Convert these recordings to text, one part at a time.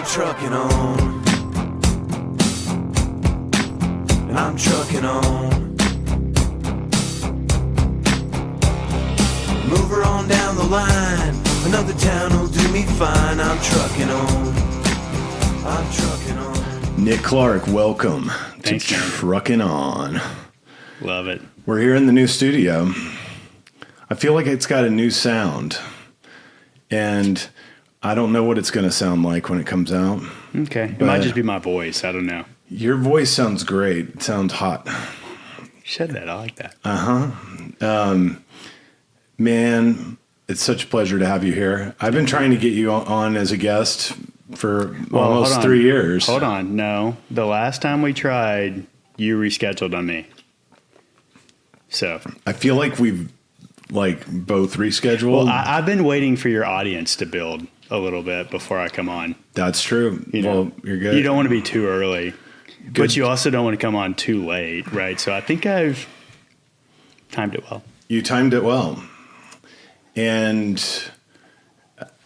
I'm trucking on, and I'm trucking on. Move her on down the line, another town will do me fine. I'm trucking on, I'm trucking on. Nick Clark, welcome Thanks, to man. Truckin' On. Love it. We're here in the new studio. I feel like it's got a new sound, and I don't know what it's going to sound like when it comes out. Okay. It might just be my voice. I don't know. Your voice sounds great. It sounds hot. Said that. I like that. Man, it's such a pleasure to have you here. I've been trying to get you on as a guest for almost 3 years. Hold on. No. The last time we tried, you rescheduled on me. So I feel like we've both rescheduled. well, I've been waiting for your audience to build a little bit before I come on. That's true. Well, you're good. You don't want to be too early, Good. but you also don't want to come on too late, right? So I think I've timed it well. You timed it well. And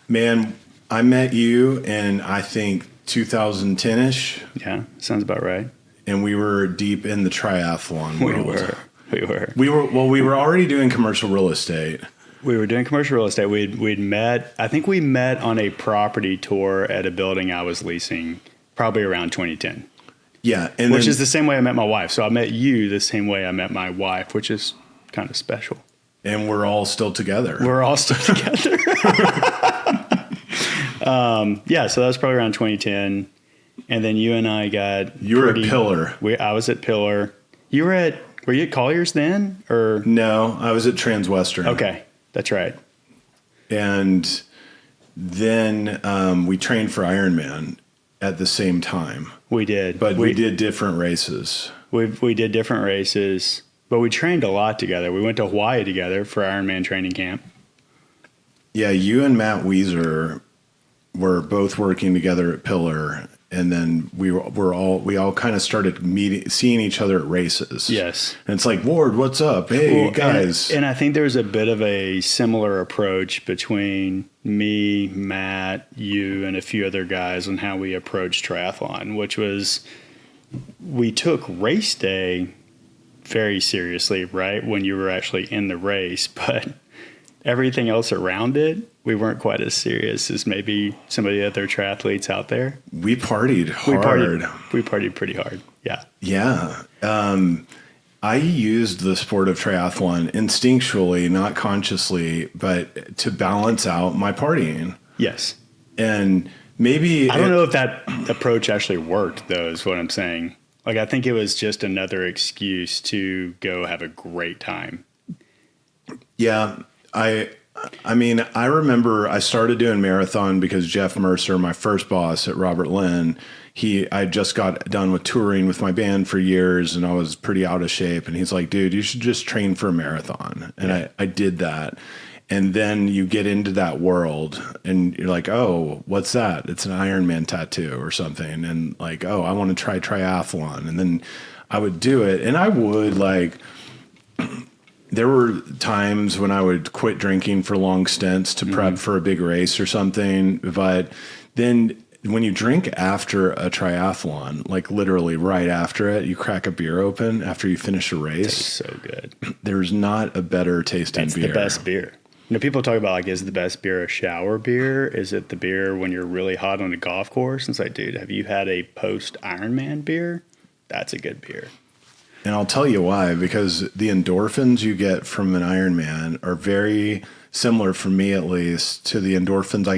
man, I met you in, I think, 2010-ish. Yeah, sounds about right. And we were deep in the triathlon world. We were. We were already doing commercial real estate. We were doing commercial real estate. We'd met. I think we met on a property tour at a building I was leasing, probably around 2010. Yeah, which is the same way I met my wife. So I met you the same way I met my wife, which is kind of special. And we're all still together. We're all still together. Yeah, so that was probably around 2010, and then you and I got. You were at Pillar. I was at Pillar. You were at. Were you at Collier's then, or No? I was at Transwestern. Okay, that's right. And then we trained for Ironman at the same time. We did, but we did different races. We did different races, but we trained a lot together. We went to Hawaii together for Ironman training camp. Yeah, you and Matt Weiser were both working together at Pillar, and then we all kind of started seeing each other at races. Yes, and it's like, Ward, what's up? Hey, guys. And I think there's a bit of a similar approach between me, Matt, you, and a few other guys on how we approach triathlon, which was we took race day very seriously, right? When you were actually in the race, but everything else around it, we weren't quite as serious as maybe some of the other triathletes out there. We partied hard. We partied pretty hard. Yeah. Yeah. I used the sport of triathlon instinctually, not consciously, but to balance out my partying. Yes. And maybe I don't know if that approach actually worked, though, is what I'm saying. Like, I think it was just another excuse to go have a great time. Yeah. I mean, I remember I started doing marathon because Jeff Mercer, my first boss at Robert Lynn, I just got done with touring with my band for years and I was pretty out of shape. And he's like, dude, you should just train for a marathon. And yeah. I did that. And then you get into that world and you're like, oh, what's that? It's an Ironman tattoo or something. And like, oh, I want to try triathlon. And then I would do it. And I would there were times when I would quit drinking for long stints to prep for a big race or something. But then when you drink after a triathlon, like literally right after it, you crack a beer open after you finish a race. Tastes so good. There's not a better tasting That's beer. the best beer. You know, people talk about, like, is the best beer a shower beer? Is it the beer when you're really hot on a golf course? And it's like, dude, have you had a post-Ironman beer? That's a good beer. And I'll tell you why, because the endorphins you get from an Ironman are very similar, for me at least, to the endorphins I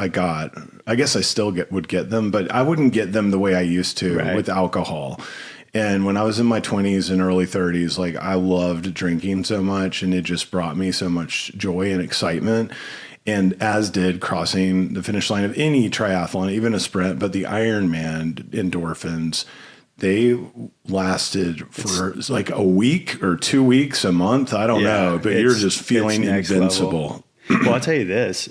got. I guess I still would get them, but I wouldn't get them the way I used to with alcohol. And when I was in my 20s and early 30s, like I loved drinking so much and it just brought me so much joy and excitement. And as did crossing the finish line of any triathlon, even a sprint, but the Ironman endorphins, they lasted for like a week or 2 weeks, a month. I don't know, but you're just feeling invincible. Well, I'll tell you this.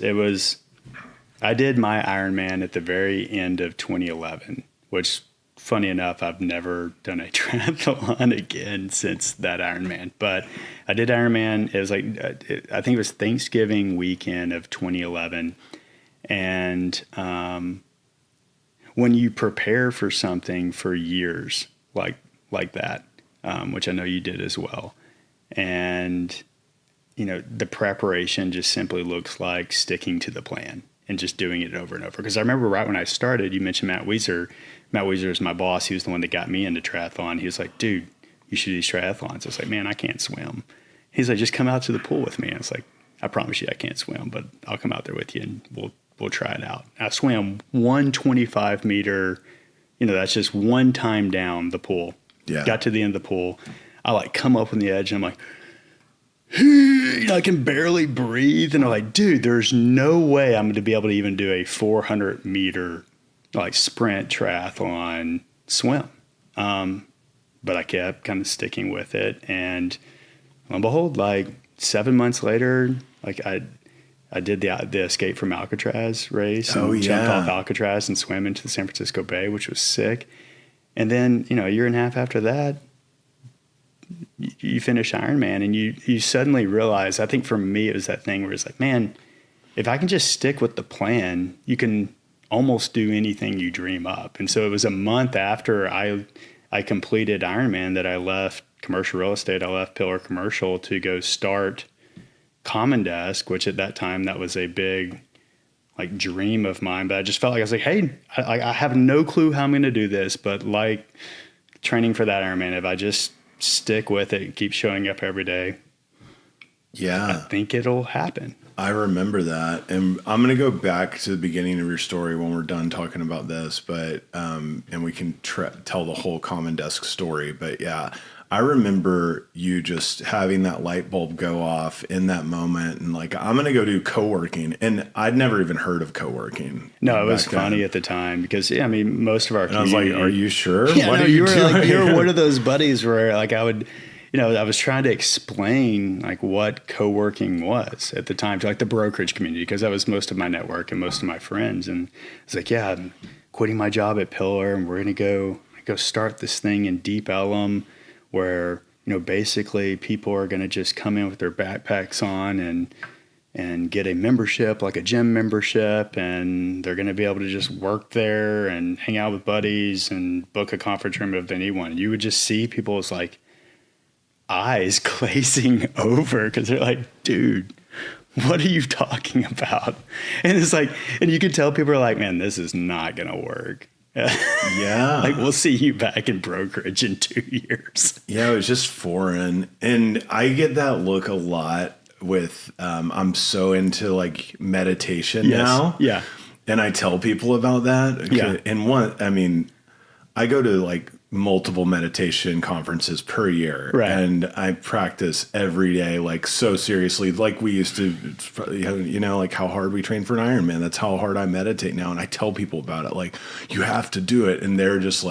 I did my Ironman at the very end of 2011, which, funny enough, I've never done a triathlon again since that Ironman. But I did Ironman. It was like, I think it was Thanksgiving weekend of 2011. And when you prepare for something for years, like that, which I know you did as well, and the preparation just simply looks like sticking to the plan and just doing it over and over. Because I remember right when I started, you mentioned Matt Weiser. Matt Weiser is my boss. He was the one that got me into triathlon. He was like, dude, you should do these triathlons. I was like, man, I can't swim. He's like, just come out to the pool with me. I was like, I promise you I can't swim, but I'll come out there with you and we'll try it out. I swam 125 meter, that's just one time down the pool. Yeah. Got to the end of the pool. I come up on the edge and I'm like, I can barely breathe. And I'm like, dude, there's no way I'm going to be able to even do a 400 meter sprint triathlon swim. But I kept kind of sticking with it. And lo and behold, 7 months later, I did the Escape from Alcatraz race and jumped off Alcatraz and swam into the San Francisco Bay, which was sick. And then, a year and a half after that, you finish Ironman and you suddenly realize, I think for me, it was that thing where it's like, man, if I can just stick with the plan, you can almost do anything you dream up. And so it was a month after I completed Ironman that I left commercial real estate. I left Pillar Commercial to go start Common Desk, which at that time, that was a big dream of mine. But I just felt like I was like, hey, I have no clue how I'm going to do this, but training for that Ironman, if I just stick with it, keep showing up every day, I think it'll happen. I remember that. And I'm going to go back to the beginning of your story when we're done talking about this, but, and we can tell the whole Common Desk story. But yeah, I remember you just having that light bulb go off in that moment and I'm going to go do co-working. And I'd never even heard of co-working. No, it was funny at the time because, most of our community. I was like, are you sure? Yeah, what no, are you doing? You were one of those buddies where I would, I was trying to explain what co-working was at the time to the brokerage community, because that was most of my network and most of my friends. And it's like, yeah, I'm quitting my job at Pillar and we're going to go start this thing in Deep Ellum where, basically people are going to just come in with their backpacks on and get a membership, like a gym membership, and they're going to be able to just work there and hang out with buddies and book a conference room if anyone. You would just see people's eyes glazing over because they're like, dude, what are you talking about? And it's and you could tell people are like, man, this is not going to work. Yeah. We'll see you back in brokerage in 2 years. Yeah, it was just foreign. And I get that look a lot with, I'm so into meditation now. Yeah. And I tell people about that. Yeah. And I go to multiple meditation conferences per year. Right. And I practice every day, so seriously, we used to, how hard we train for an Ironman. That's how hard I meditate now. And I tell people about it, you have to do it. And they're just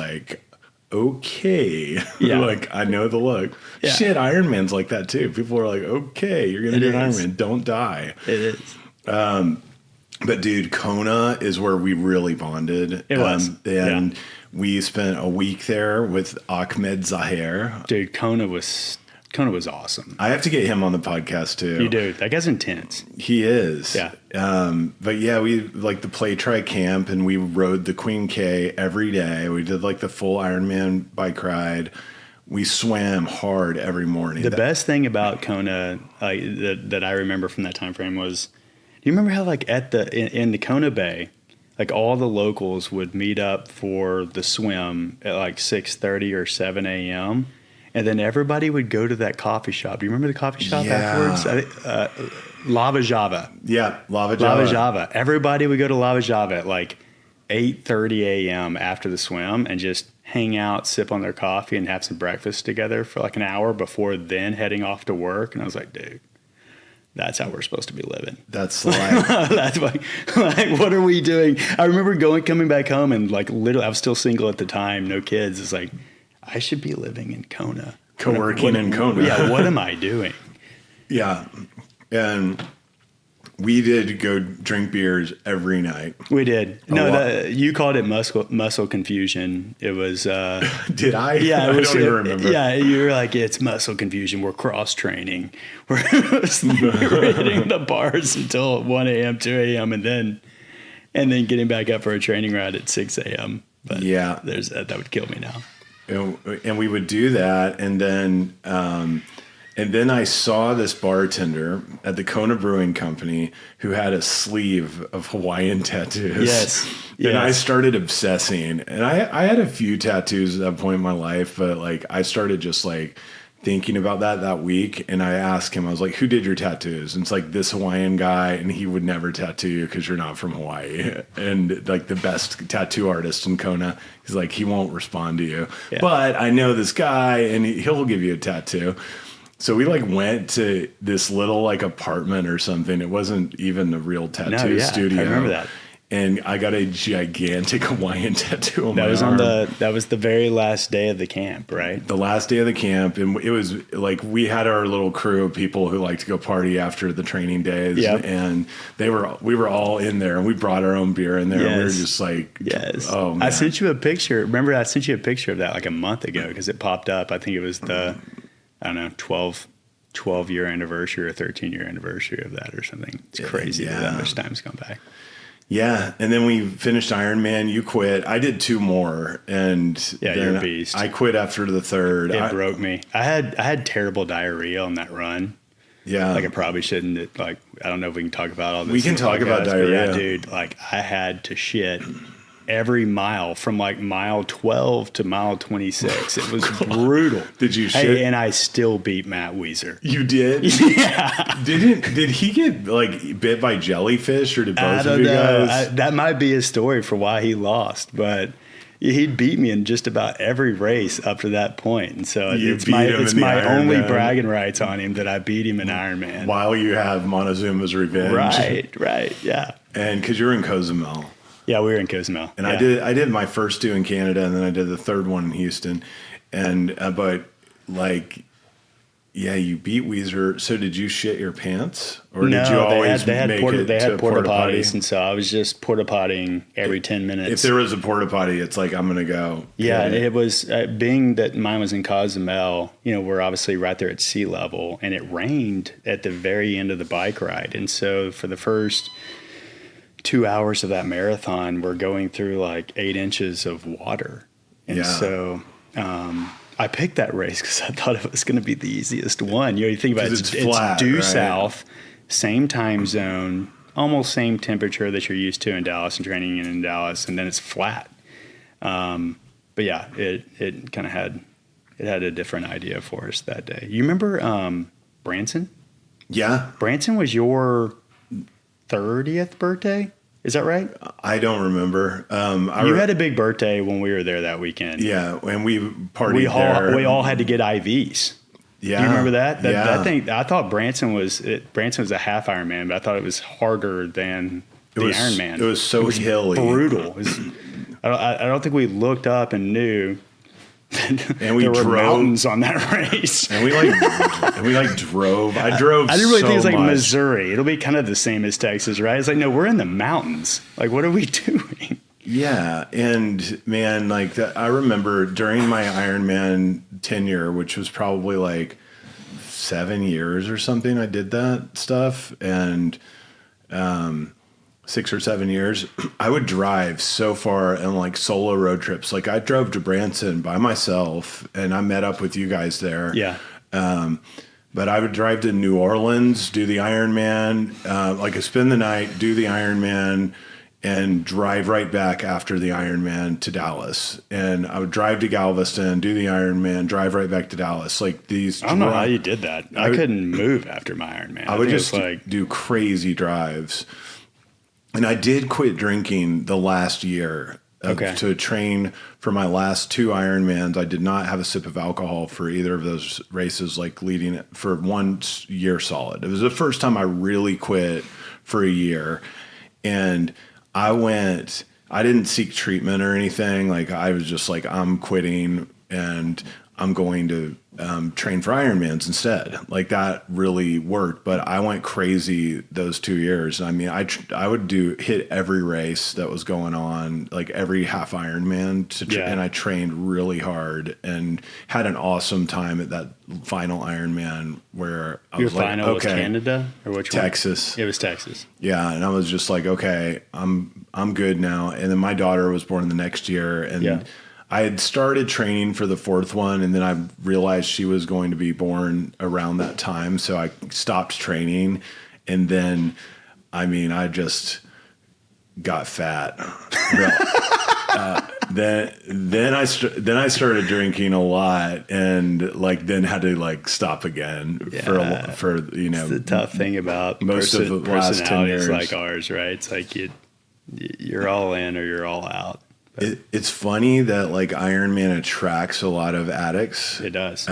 okay. Yeah. I know the look. Yeah. Shit, Ironman's like that too. People are like, okay, you're going to do an Ironman. Don't die. It is. But dude, Kona is where we really bonded. It was. And we spent a week there with Ahmed Zahir. Dude, Kona was awesome. I have to get him on the podcast too. You do. That guy's intense. He is. Yeah. But yeah, we the Play Tri Camp and we rode the Queen K every day. We did the full Ironman bike ride. We swam hard every morning. The best thing about Kona that I remember from that time frame was, do you remember how in the Kona Bay, all the locals would meet up for the swim at 6:30 or 7 a.m. And then everybody would go to that coffee shop. Do you remember the coffee shop afterwards? Lava Java. Yeah, Lava Java. Lava Java. Everybody would go to Lava Java at 8:30 a.m. after the swim and just hang out, sip on their coffee, and have some breakfast together for an hour before then heading off to work. And I was like, dude, that's how we're supposed to be living. That's life. That's what are we doing? I remember coming back home and literally, I was still single at the time, no kids. It's I should be living in Kona. Co-working in Kona. Yeah, what am I doing? Yeah. And we did go drink beers every night. We did. You called it muscle confusion. It was. Did I? Yeah, I don't even remember. Yeah, you were like, it's muscle confusion. We're cross training. We're hitting the bars until 1 a.m., 2 a.m., and and then getting back up for a training ride at 6 a.m. But Yeah. that would kill me now. And we would do that, and then I saw this bartender at the Kona Brewing Company who had a sleeve of Hawaiian tattoos. Yes. And I Yes. started obsessing. And I had a few tattoos at that point in my life, but like I started just like thinking about that week, and I asked him, I was like, who did your tattoos? And it's like this Hawaiian guy, and he would never tattoo you because you're not from Hawaii. And like the best tattoo artist in Kona, he's like, he won't respond to you. Yeah. But I know this guy, and he'll give you a tattoo. So we like went to this little like apartment or something. It wasn't even a real tattoo studio. I remember that. And I got a gigantic Hawaiian tattoo on That my was arm. that was the very last day of the camp, right? The last day of the camp, and it was like we had our little crew of people who like to go party after the training days, Yep. and we were all in there, and we brought our own beer in there, and we were Yes. just like, Yes. oh man. I sent you a picture. Remember, I sent you a picture of that like a month ago because it popped up. I think it was the, I don't know, 12-year anniversary or 13-year anniversary of that or something. It's crazy that much time's gone by. Yeah, and then we finished Ironman. You quit. I did 2 more, and Yeah, then you're a beast. I quit after the 3rd. It broke me. I had terrible diarrhea on that run. Yeah, Like I probably shouldn't. Like I don't know if we can talk about all this. We can in the talk about podcast, but diarrhea. Yeah, dude. Like I had to shit every mile from like mile 12 to mile 26. It was brutal. Did you shit? Hey, and I still beat Matt Weiser. You did? Yeah. Did he get like bit by jellyfish, or did I both don't of you know. guys? That might be a story for why he lost, but he'd beat me in just about every race up to that point. And so You it's beat my, him it's in the my only Ironman. bragging rights on him that I beat him in Ironman. While you have Montezuma's revenge, Right. Yeah. And because you're in Cozumel. Yeah, we were in Cozumel. And yeah. I did my first 2 in Canada, and then I did the 3rd one in Houston. And but like, yeah, you beat Weezer. So did you shit your pants, or did you always they had make porta, it they to had a porta potty? potties, and so I was just porta pottying every 10 minutes. If there was a porta potty, it's like I'm gonna go. Yeah, get it was being that mine was in Cozumel. You know, we're obviously right there at sea level, and it rained at the very end of the bike ride, and so for the first 2 hours of that marathon, we're going through like 8 inches of water, and Yeah. so I picked that race because I thought it was going to be the easiest one. You know, you think about it, 'Cause it's flat, due right? south, same time zone, almost same temperature that you're used to in Dallas and training in Dallas, and then it's flat. But yeah, it kind of had a different idea for us that day. You remember Branson? Yeah, Branson was your 30th birthday. Is that right? I don't remember. You had a big birthday when we were there that weekend. Yeah, and we partied there. We all had to get IVs. Yeah, Do you remember that? Yeah. I thought Branson was a half Ironman, but I thought it was harder than the Ironman. It was so hilly, brutal. I don't think we looked up and knew. And we there were drove mountains on that race. and we drove. I drove. I didn't really so think it was like much. Missouri. It'll be kind of the same as Texas, right? It's like, no, we're in the mountains. Like, what are we doing? Yeah, and man, like that, I remember during my Ironman tenure, which was probably like 7 years or something, I did that stuff, and 6 or 7 years, I would drive so far and like solo road trips. Like I drove to Branson by myself, and I met up with you guys there. Yeah. But I would drive to New Orleans, do the Ironman, like I spend the night, do the Ironman, and drive right back after the Ironman to Dallas. And I would drive to Galveston, do the Ironman, drive right back to Dallas. Like these. I don't know how you did that. I couldn't move after my Ironman. I would think just it was do crazy drives. And I did quit drinking the last year to train for my last 2 Ironmans. I did not have a sip of alcohol for either of those races, like leading it for 1 year solid. It was the first time I really quit for a year. And I didn't seek treatment or anything. Like I was just like, I'm quitting. And I'm going to train for Ironmans instead. Like that really worked, but I went crazy those 2 years. I mean, I would hit every race that was going on, like every half Ironman and I trained really hard and had an awesome time at that final Ironman where I was like, final was Canada or which Texas. One? It was Texas. Yeah. And I was just like, okay, I'm good now. And then my daughter was born the next year and I had started training for the fourth one, and then I realized she was going to be born around that time. So I stopped training. And then, I mean, I just got fat. Then I started drinking a lot and like then had to like stop again for you know. It's the tough thing about most of the last 10 years like ours, right? It's like you're all in or you're all out. It's funny that like Ironman attracts a lot of addicts. It does.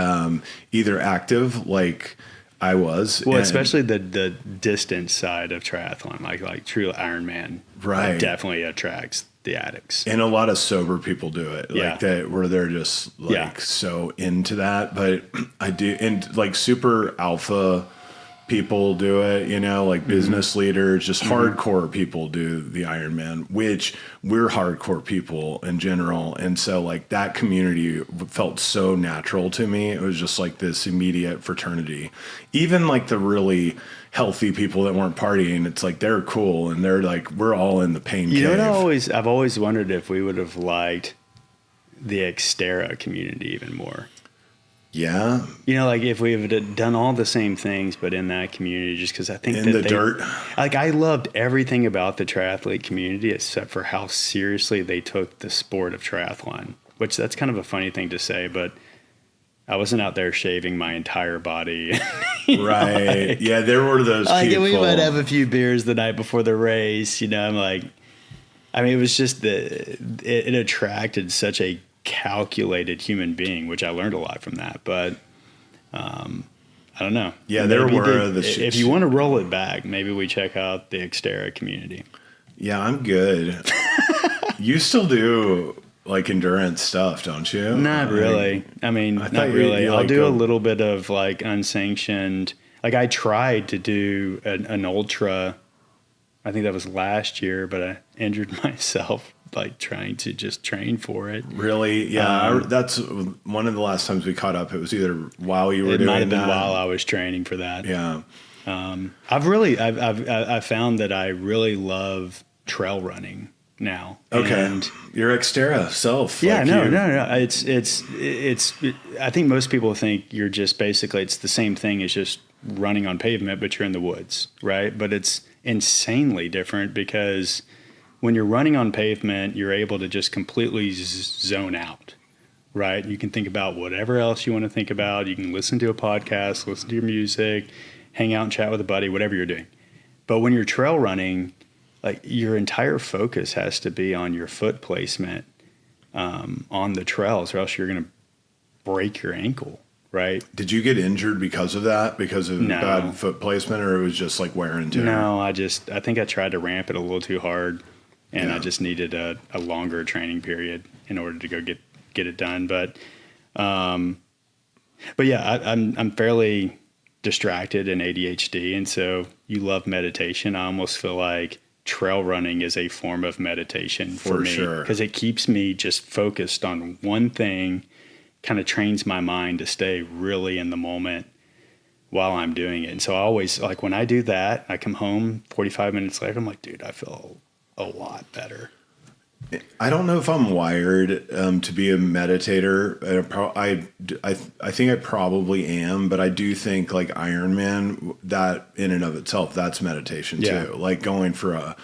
Either active like I was. Well, especially the distance side of triathlon, like true Ironman, right? Definitely attracts the addicts. And a lot of sober people do it, like that, where they're just like so into that. But I do, and like super alpha people do it, you know, like business leaders, just hardcore people do the Ironman, which we're hardcore people in general. And so like that community felt so natural to me. It was just like this immediate fraternity. Even like the really healthy people that weren't partying, it's like they're cool and they're like, we're all in the pain cave. You know what I've always wondered if we would have liked the Xterra community even more. Yeah. You know, like if we had done all the same things, but in that community, just because I think in the dirt. Like I loved everything about the triathlete community except for how seriously they took the sport of triathlon, which that's kind of a funny thing to say, but I wasn't out there shaving my entire body. Right. Like, yeah, there were those people. We might have a few beers the night before the race. You know, I'm like, I mean, it was just it attracted such a calculated human being, which I learned a lot from that. But I don't know. Yeah, there were if you want to roll it back, maybe we check out the Xterra community. Yeah, I'm good. You still do like endurance stuff, don't you? Not really. I mean, not really. I'll do a little bit of like unsanctioned. Like I tried to do an ultra. I think that was last year, but I injured myself like trying to just train for it. Really? Yeah. That's one of the last times we caught up. It was either while you were doing that. It might have been while I was training for that. Yeah. I've found that I really love trail running now. Okay. And your Xterra self. Yeah, like no. It's I think most people think you're just basically, it's the same thing as just running on pavement, but you're in the woods, right? But it's insanely different because when you're running on pavement, you're able to just completely zone out, right? You can think about whatever else you want to think about. You can listen to a podcast, listen to your music, hang out and chat with a buddy, whatever you're doing. But when you're trail running, like your entire focus has to be on your foot placement on the trails, or else you're going to break your ankle, right? Did you get injured because of that? Because of bad foot placement, or it was just like wear and tear? No, I think I tried to ramp it a little too hard. And I just needed a longer training period in order to go get it done. But yeah, I'm fairly distracted and ADHD, and so you love meditation. I almost feel like trail running is a form of meditation for me, because it keeps me just focused on one thing, kind of trains my mind to stay really in the moment while I'm doing it. And so I always, like when I do that, I come home 45 minutes later, I'm like, dude, I feel a lot better. I don't know if I'm wired to be a meditator. I think I probably am, but I do think like Ironman, that in and of itself, that's meditation too. Like going for a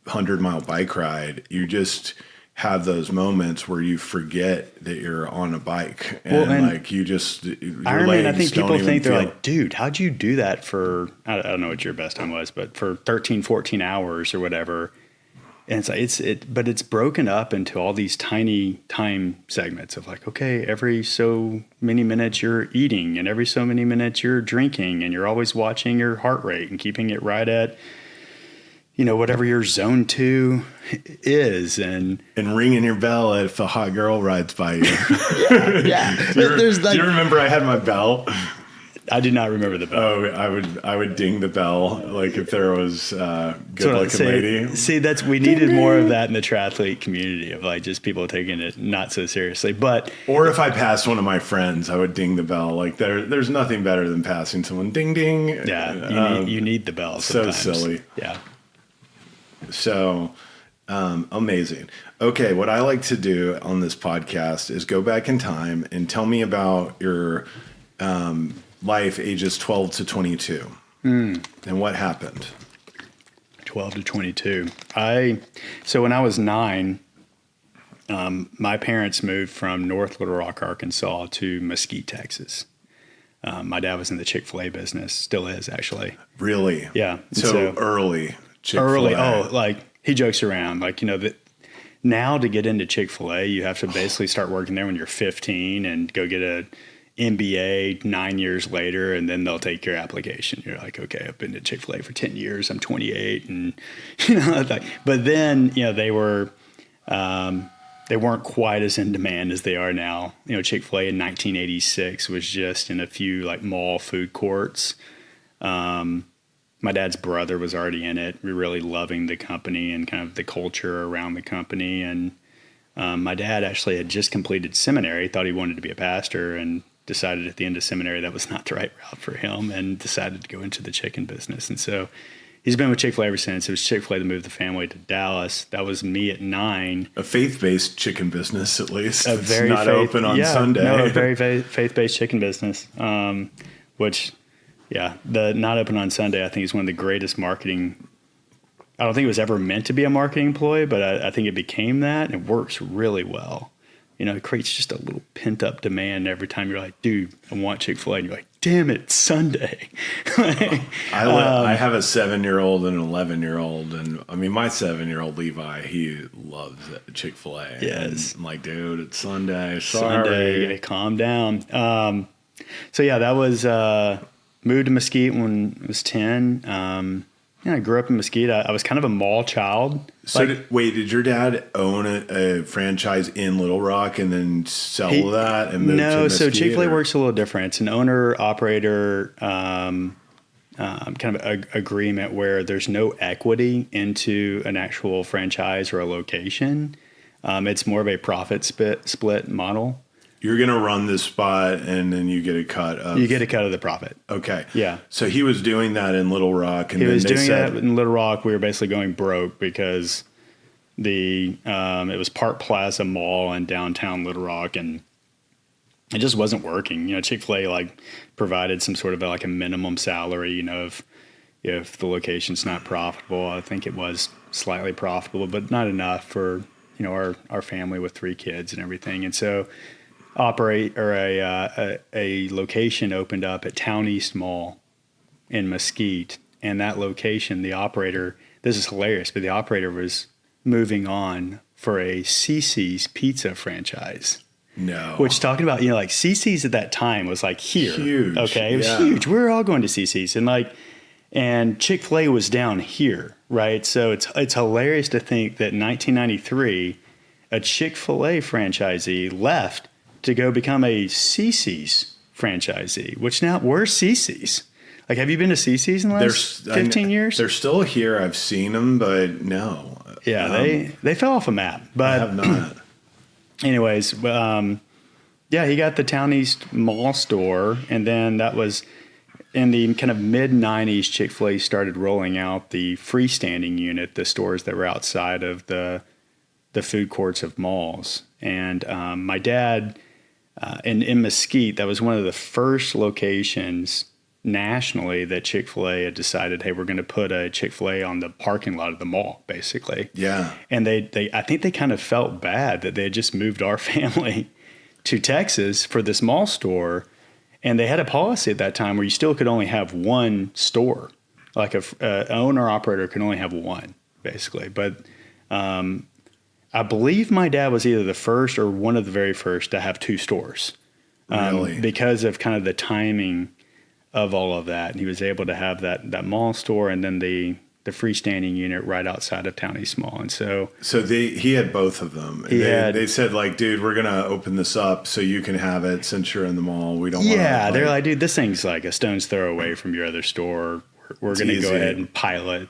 100-mile bike ride, you just have those moments where you forget that you're on a bike and like you just Ironman. I think people think they're like, dude, how'd you do that for? I don't know what your best time was, but for 13, 14 hours or whatever. And it's like but it's broken up into all these tiny time segments of like, okay, every so many minutes you're eating, and every so many minutes you're drinking, and you're always watching your heart rate and keeping it right at whatever your zone 2 is, and ringing your bell if a hot girl rides by you. yeah. Do you remember I had my bell? I do not remember the bell. Oh, I would ding the bell like if there was a good-looking lady. See, we needed more of that in the triathlete community, of like just people taking it not so seriously. Or if I passed one of my friends, I would ding the bell. Like there's nothing better than passing someone ding ding. Yeah, you need the bell sometimes. So silly. Yeah. So amazing. Okay, what I like to do on this podcast is go back in time and tell me about your life ages 12 to 22 and what happened. 12 to 22. So when I was 9, my parents moved from North Little Rock, Arkansas to Mesquite, Texas. My dad was in the Chick-fil-A business, still is actually. Really? Yeah. So early Chick-fil-A. Early. Oh, like he jokes around, like, that now to get into Chick-fil-A, you have to basically start working there when you're 15 and go get a MBA 9 years later, and then they'll take your application. You're like, okay, I've been to Chick-fil-A for 10 years. I'm 28. And, but then, they were, they weren't quite as in demand as they are now. Chick-fil-A in 1986 was just in a few like mall food courts. My dad's brother was already in it. We're really loving the company and kind of the culture around the company. And my dad actually had just completed seminary, thought he wanted to be a pastor, and decided at the end of seminary that was not the right route for him, and decided to go into the chicken business. And so he's been with Chick-fil-A ever since. It was Chick-fil-A that moved the family to Dallas. That was me at 9. A faith-based chicken business, at least. A very not open on Sunday. No, a very faith-based chicken business, which, the not open on Sunday, I think, is one of the greatest marketing. I don't think it was ever meant to be a marketing ploy, but I think it became that, and it works really well. It creates just a little pent-up demand every time you're like, dude, I want Chick-fil-A. And you're like, damn it, it's Sunday. I have a 7-year-old and an 11-year-old. And, I mean, my 7-year-old, Levi, he loves Chick-fil-A. Yes. And I'm like, dude, it's Sunday. Sunday, calm down. That was moved to Mesquite when I was 10. I grew up in Mesquite. I was kind of a mall child. So did your dad own a franchise in Little Rock and then sell that and move to Mesquite? So Chick-fil-A works a little different. It's an owner-operator kind of agreement where there's no equity into an actual franchise or a location. It's more of a profit split model. You're going to run this spot and then you get a cut of... You get a cut of the profit. Okay. Yeah. So he was doing that in Little Rock. And he was doing that in Little Rock. We were basically going broke because it was Park Plaza Mall in downtown Little Rock, and it just wasn't working. Chick-fil-A provided some sort of a minimum salary, if the location's not profitable. I think it was slightly profitable, but not enough for, our family with 3 kids and everything. And so a location opened up at Town East Mall in Mesquite, and that location, the operator, this is hilarious, but the operator was moving on for a CiCi's pizza franchise. No. Which, talking about, CiCi's at that time was here. Huge. Okay. It was huge. We were all going to CiCi's, and Chick-fil-A was down here, right? So it's hilarious to think that in 1993, a Chick-fil-A franchisee left to go become a CiCi's franchisee, which now, where's CiCi's? Have you been to CiCi's in the last 15 years? They're still here. I've seen them, but no. Yeah, they fell off a map. But I have not. Anyways, he got the Town East Mall store, and then that was in the kind of mid-90s, Chick-fil-A started rolling out the freestanding unit, the stores that were outside of the food courts of malls. And my dad... in Mesquite, that was one of the first locations nationally that Chick-fil-A had decided, hey, we're going to put a Chick-fil-A on the parking lot of the mall, basically. Yeah. And I think they kind of felt bad that they had just moved our family to Texas for this mall store. And they had a policy at that time where you still could only have one store. Like an owner-operator could only have one, basically. But I believe my dad was either the first or one of the very first to have 2 stores. Really? Because of kind of the timing of all of that. And he was able to have that mall store and then the the freestanding unit right outside of Town East Mall. And so he had both of them. They said like, dude, we're going to open this up so you can have it since you're in the mall. We don't want to. Yeah, they're like, dude, this thing's like a stone's throw away from your other store. We're going to go ahead and pilot,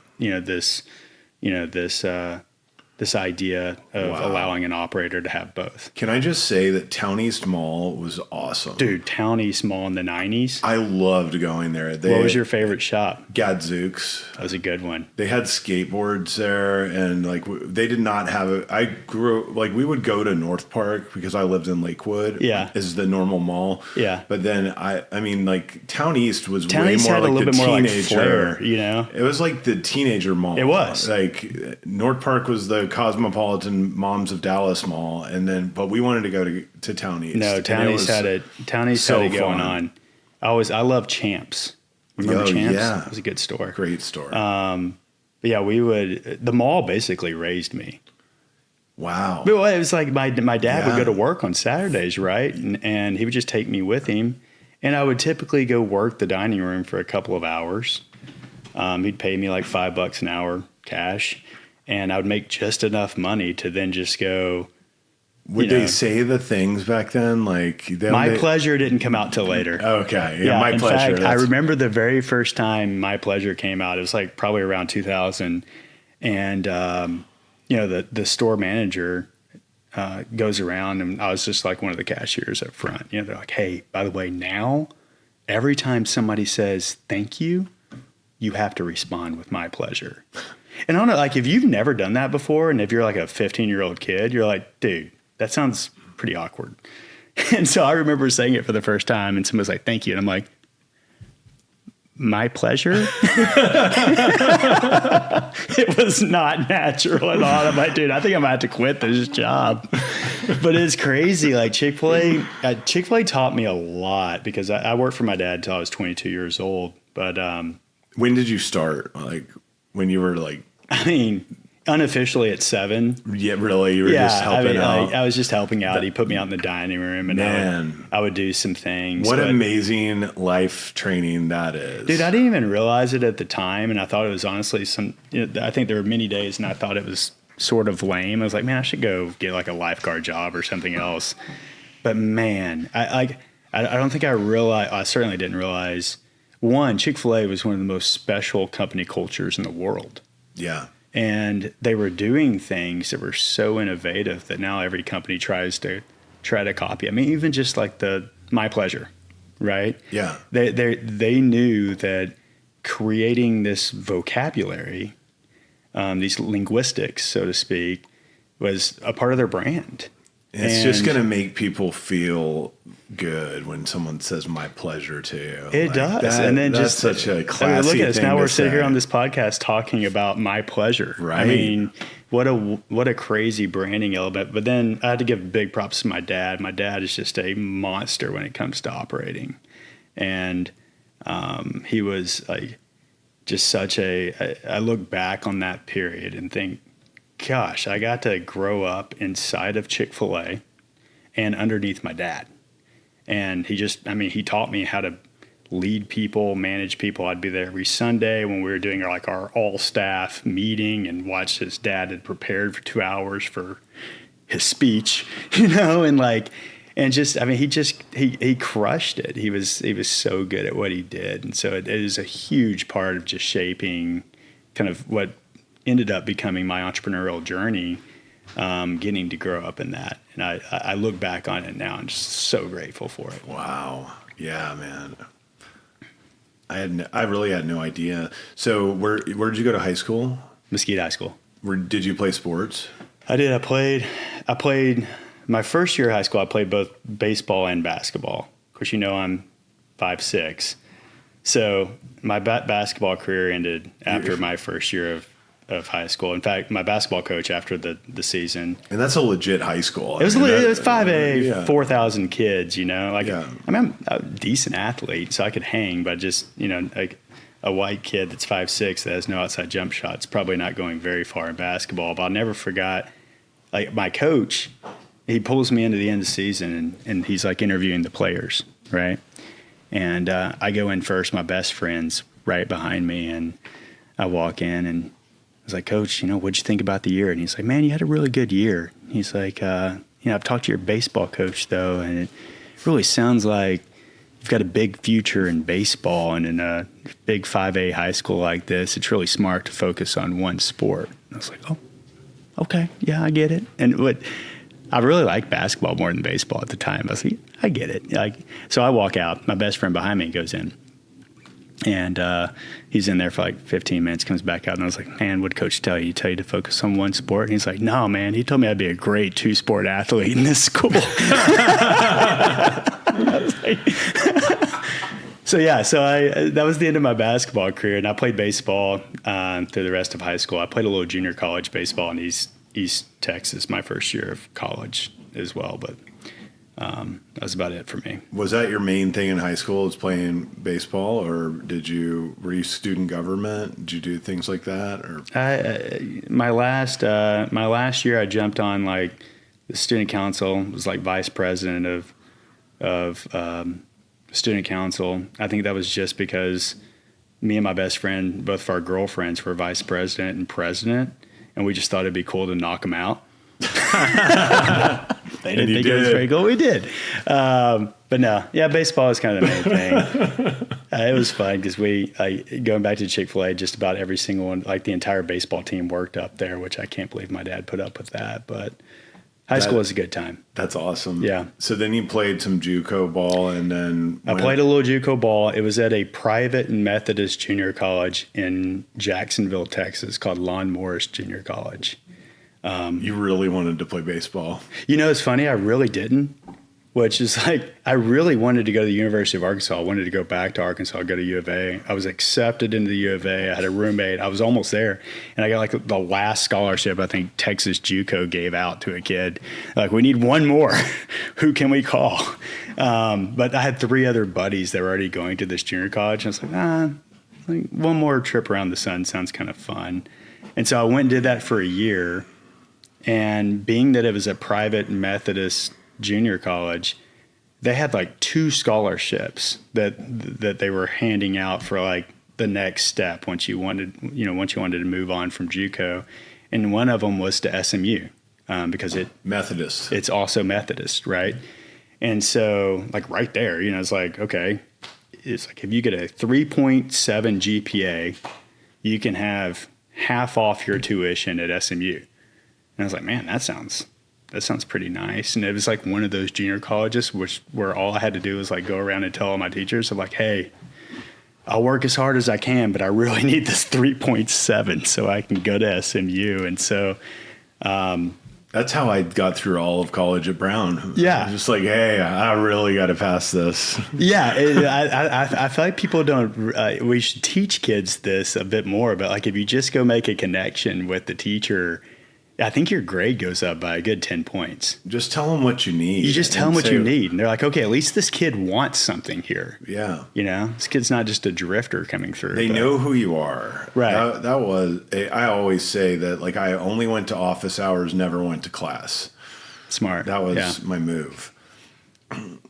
this idea of allowing an operator to have both. Can I just say that Town East Mall was awesome? Dude, Town East Mall in the 90s. I loved going there. What was your favorite shop? Gadzooks. That was a good one. They had skateboards there, and like they did not have it. I grew like we would go to North Park because I lived in Lakewood. Yeah, is the normal mall. Yeah, but then I mean like Town East was Town way East more had like a little the bit more teenager. Like flair, you know. It was like the teenager mall. It was like North Park was the Cosmopolitan Moms of Dallas Mall, and then but we wanted to go to Town East. No, Town East had it. Town East had it going on. I love Champs. Remember Champs? Yeah, it was a good store. Great store. But yeah, the mall basically raised me. Wow. But it was like my dad would go to work on Saturdays, right? And he would just take me with him, and I would typically go work the dining room for a couple of hours. He'd pay me like $5 an hour cash. And I would make just enough money to then just go. Would they say the things back then? Like My Pleasure didn't come out till later. Okay, yeah, My Pleasure. In fact, I remember the very first time My Pleasure came out. It was like probably around 2000, and the store manager goes around, and I was just like one of the cashiers up front. They're like, "Hey, by the way, now every time somebody says thank you, you have to respond with My Pleasure." And I don't know, like if you've never done that before, and if you're like a 15-year-old kid, you're like, dude, that sounds pretty awkward. And so I remember saying it for the first time, and somebody's like, thank you. And I'm like, My Pleasure? It was not natural at all. I'm like, dude, I think I'm going to have to quit this job. But it's crazy. Like Chick-fil-A taught me a lot because I worked for my dad until I was 22 years old. But when did you start? Like when you were like, I mean, unofficially at 7. Yeah, really? You were just helping out? I was just helping out. He put me out in the dining room, and I would do some things. What amazing life training that is. Dude, I didn't even realize it at the time, and I thought it was honestly I think there were many days, and I thought it was sort of lame. I was like, man, I should go get like a lifeguard job or something else. But man, I don't think I certainly didn't realize, one, Chick-fil-A was one of the most special company cultures in the world. Yeah. And they were doing things that were so innovative that now every company tries to copy. I mean, even just like the My Pleasure, right? Yeah. They knew that creating this vocabulary, these linguistics, so to speak, was a part of their brand. It's just going to make people feel good when someone says "My pleasure" to you. It does, and then that's just such a classy look at us thing now. to We're sitting say. here on this podcast talking about My Pleasure. Right. I mean, what a crazy branding element. But then I had to give big props to my dad. My dad is just a monster when it comes to operating, and he was like just such a. I look back on that period and think, gosh, I got to grow up inside of Chick-fil-A and underneath my dad. And he taught me how to lead people, manage people. I'd be there every Sunday when we were doing our all staff meeting and watch his dad had prepared for 2 hours for his speech, he crushed it. He was so good at what he did. And so it is a huge part of just shaping kind of what ended up becoming my entrepreneurial journey, getting to grow up in that. And I look back on it now and just so grateful for it. Wow. Yeah, man. I really had no idea. So where did you go to high school? Mesquite High School. Did you play sports? I did. I played my first year of high school. I played both baseball and basketball. Of course, I'm 5'6". So my basketball career ended after my first year of high school. In fact, my basketball coach after the season. And that's a legit high school. It was 5A, 4,000 kids, I'm a decent athlete, so I could hang, but just, like a white kid that's 5'6" that has no outside jump shots, probably not going very far in basketball. But I'll never forget, like my coach, he pulls me into the end of the season and he's like interviewing the players, right? And I go in first, my best friend's right behind me, and I walk in and I was like, Coach, what'd you think about the year? And he's like, man, you had a really good year. He's like, I've talked to your baseball coach, though, and it really sounds like you've got a big future in baseball, and in a big 5A high school like this, it's really smart to focus on one sport. And I was like, oh, okay, yeah, I get it. And I really liked basketball more than baseball at the time. I was like, I get it. So I walk out. My best friend behind me goes in. And he's in there for like 15 minutes, comes back out, and I was like, man, what'd Coach tell you? He tell you to focus on one sport? And he's like, no, man, he told me I'd be a great 2-sport athlete in this school. So that was the end of my basketball career, and I played baseball through the rest of high school. I played a little junior college baseball in East Texas my first year of college as well, but that was about it for me. Was that your main thing in high school, was playing baseball, or were you student government? Did you do things like that? Or my last year I jumped on like the student council, was like vice president of student council. I think that was just because me and my best friend, both of our girlfriends, were vice president and president, and we just thought it'd be cool to knock them out. They didn't think it was very cool. We did. But no, yeah, baseball is kind of the main thing. It was fun because going back to Chick-fil-A, just about every single one, like the entire baseball team worked up there, which I can't believe my dad put up with that. But high school was a good time. That's awesome. Yeah. So then you played some JUCO ball, and then I played a little JUCO ball. It was at a private Methodist junior college in Jacksonville, Texas, called Lon Morris Junior College. You really wanted to play baseball. It's funny. I really didn't, which is like, I really wanted to go to the University of Arkansas. I wanted to go back to Arkansas, go to U of A. I was accepted into the U of A. I had a roommate. I was almost there. And I got like the last scholarship I think Texas JUCO gave out to a kid. Like, we need one more. Who can we call? But I had 3 other buddies that were already going to this junior college. And I was like, one more trip around the sun sounds kind of fun. And so I went and did that for a year. And being that it was a private Methodist junior college, they had like 2 scholarships that they were handing out for like the next step once you wanted to move on from JUCO. And one of them was to SMU because it's also Methodist, right? And so like right there, it's like, okay, it's like if you get a 3.7 GPA, you can have half off your tuition at SMU. And I was like, man, that sounds pretty nice. And it was like one of those junior colleges where all I had to do was like go around and tell all my teachers, I'm like, hey, I'll work as hard as I can, but I really need this 3.7 so I can go to SMU. And so that's how I got through all of college at Brown. Yeah. Just like, hey, I really got to pass this. Yeah. I feel like people don't, we should teach kids this a bit more, but like if you just go make a connection with the teacher, I think your grade goes up by a good 10 points. Just tell them what you need. You just tell them what you need. And they're like, okay, at least this kid wants something here. Yeah. This kid's not just a drifter coming through. They know who you are. Right. That was, I always say that, like, I only went to office hours, never went to class. Smart. That was my move.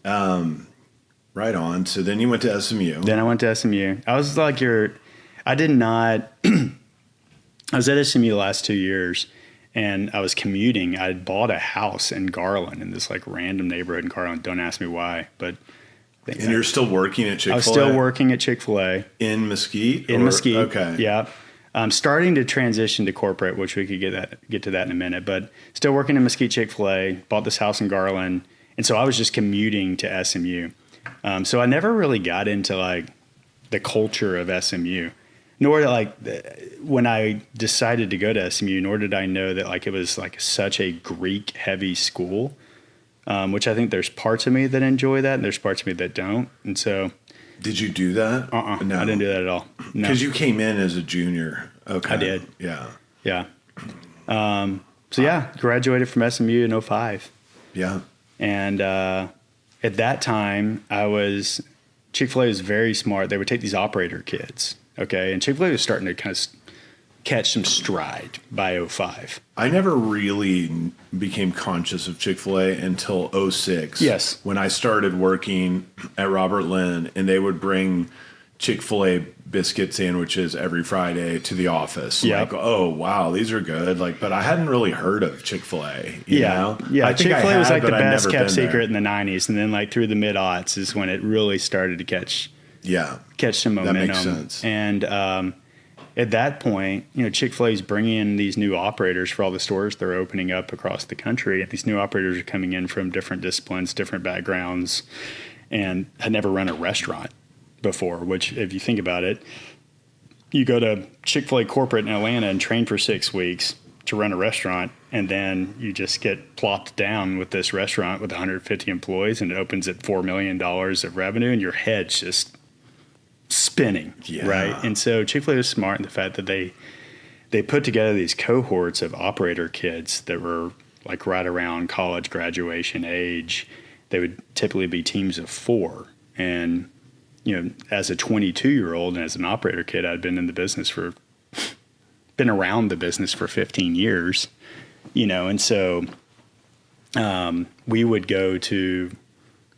Right on. So then you went to SMU. Then I went to SMU. I was like I was at SMU the last 2 years. And I was commuting. I had bought a house in Garland, in this like random neighborhood in Garland. Don't ask me why, but. And you're still working at Chick-fil-A? I was still working at Chick-fil-A. In Mesquite? Mesquite. Okay. Yeah. I'm starting to transition to corporate, which we could get to that in a minute. But still working in Mesquite Chick-fil-A. Bought this house in Garland, and so I was just commuting to SMU. So I never really got into like the culture of SMU. Nor when I decided to go to SMU, nor did I know that like it was like such a Greek heavy school, which I think there's parts of me that enjoy that and there's parts of me that don't. And so, did you do that? No, I didn't do that at all. No. Because you came in as a junior. Okay, I did. Yeah. So graduated from SMU in 2005. Yeah. And at that time, Chick-fil-A was very smart. They would take these operator kids. Okay, and Chick-fil-A was starting to kind of catch some stride by 2005. I never really became conscious of Chick-fil-A until 2006. Yes. When I started working at Robert Lynn, and they would bring Chick-fil-A biscuit sandwiches every Friday to the office. Yep. Like, oh, wow, these are good. Like, but I hadn't really heard of Chick-fil-A. You know? Yeah. I think I Chick-fil-A was had, like the but I'd best never kept been there. secret in the 90s. And then like through the mid-aughts is when it really started to catch some momentum. That makes sense. And at that point, you know, Chick-fil-A is bringing in these new operators for all the stores they're opening up across the country. And these new operators are coming in from different disciplines, different backgrounds, and had never run a restaurant before, which if you think about it, you go to Chick-fil-A corporate in Atlanta and train for 6 weeks to run a restaurant, and then you just get plopped down with this restaurant with 150 employees, and it opens at $4 million of revenue, and your head's just spinning, right? And so Chick-fil-A was smart in the fact that they put together these cohorts of operator kids that were like right around college graduation age. They would typically be teams of 4, and you know, as a 22-year-old and as an operator kid, I'd been around the business for 15 years, you know, and so we would go to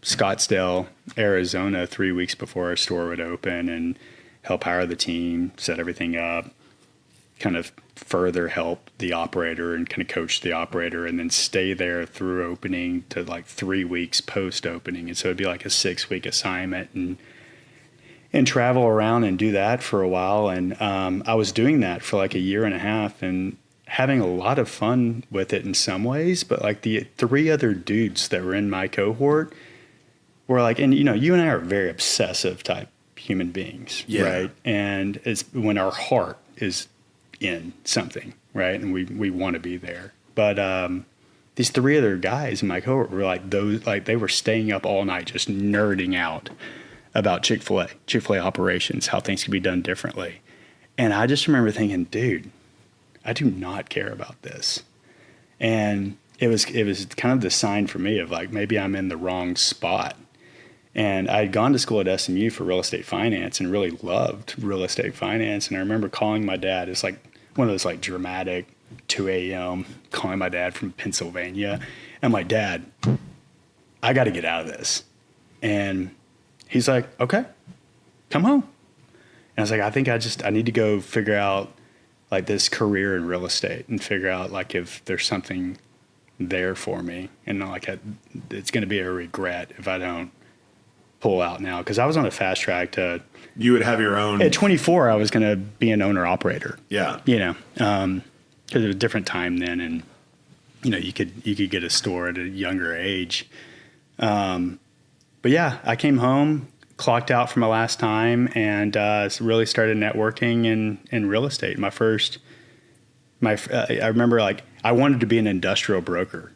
Scottsdale, Arizona 3 weeks before our store would open and help hire the team, set everything up, kind of further help the operator and kind of coach the operator, and then stay there through opening to like 3 weeks post opening. And so it'd be like a 6-week assignment and travel around and do that for a while. And I was doing that for like a year and a half and having a lot of fun with it in some ways. But like the 3 other dudes that were in my cohort were like, and you know, you and I are very obsessive type human beings, right? And it's when our heart is in something, right? And we want to be there. But these 3 other guys in my cohort were like they were staying up all night just nerding out about Chick-fil-A operations, how things can be done differently. And I just remember thinking, dude, I do not care about this. And it was kind of the sign for me of like, maybe I'm in the wrong spot. And I had gone to school at SMU for real estate finance and really loved real estate finance. And I remember calling my dad. It's like one of those like dramatic 2 a.m. calling my dad from Pennsylvania. And I'm like, Dad, I got to get out of this. And he's like, okay, come home. And I was like, I think I need to go figure out like this career in real estate and figure out like if there's something there for me. And like it's going to be a regret if I don't pull out now. Because I was on a fast track to. You would have your own. At 24, I was going to be an owner operator. Yeah. You know, because it was a different time then, and you know, you could get a store at a younger age. But yeah, I came home, clocked out for my last time, and really started networking in real estate. I remember like I wanted to be an industrial broker,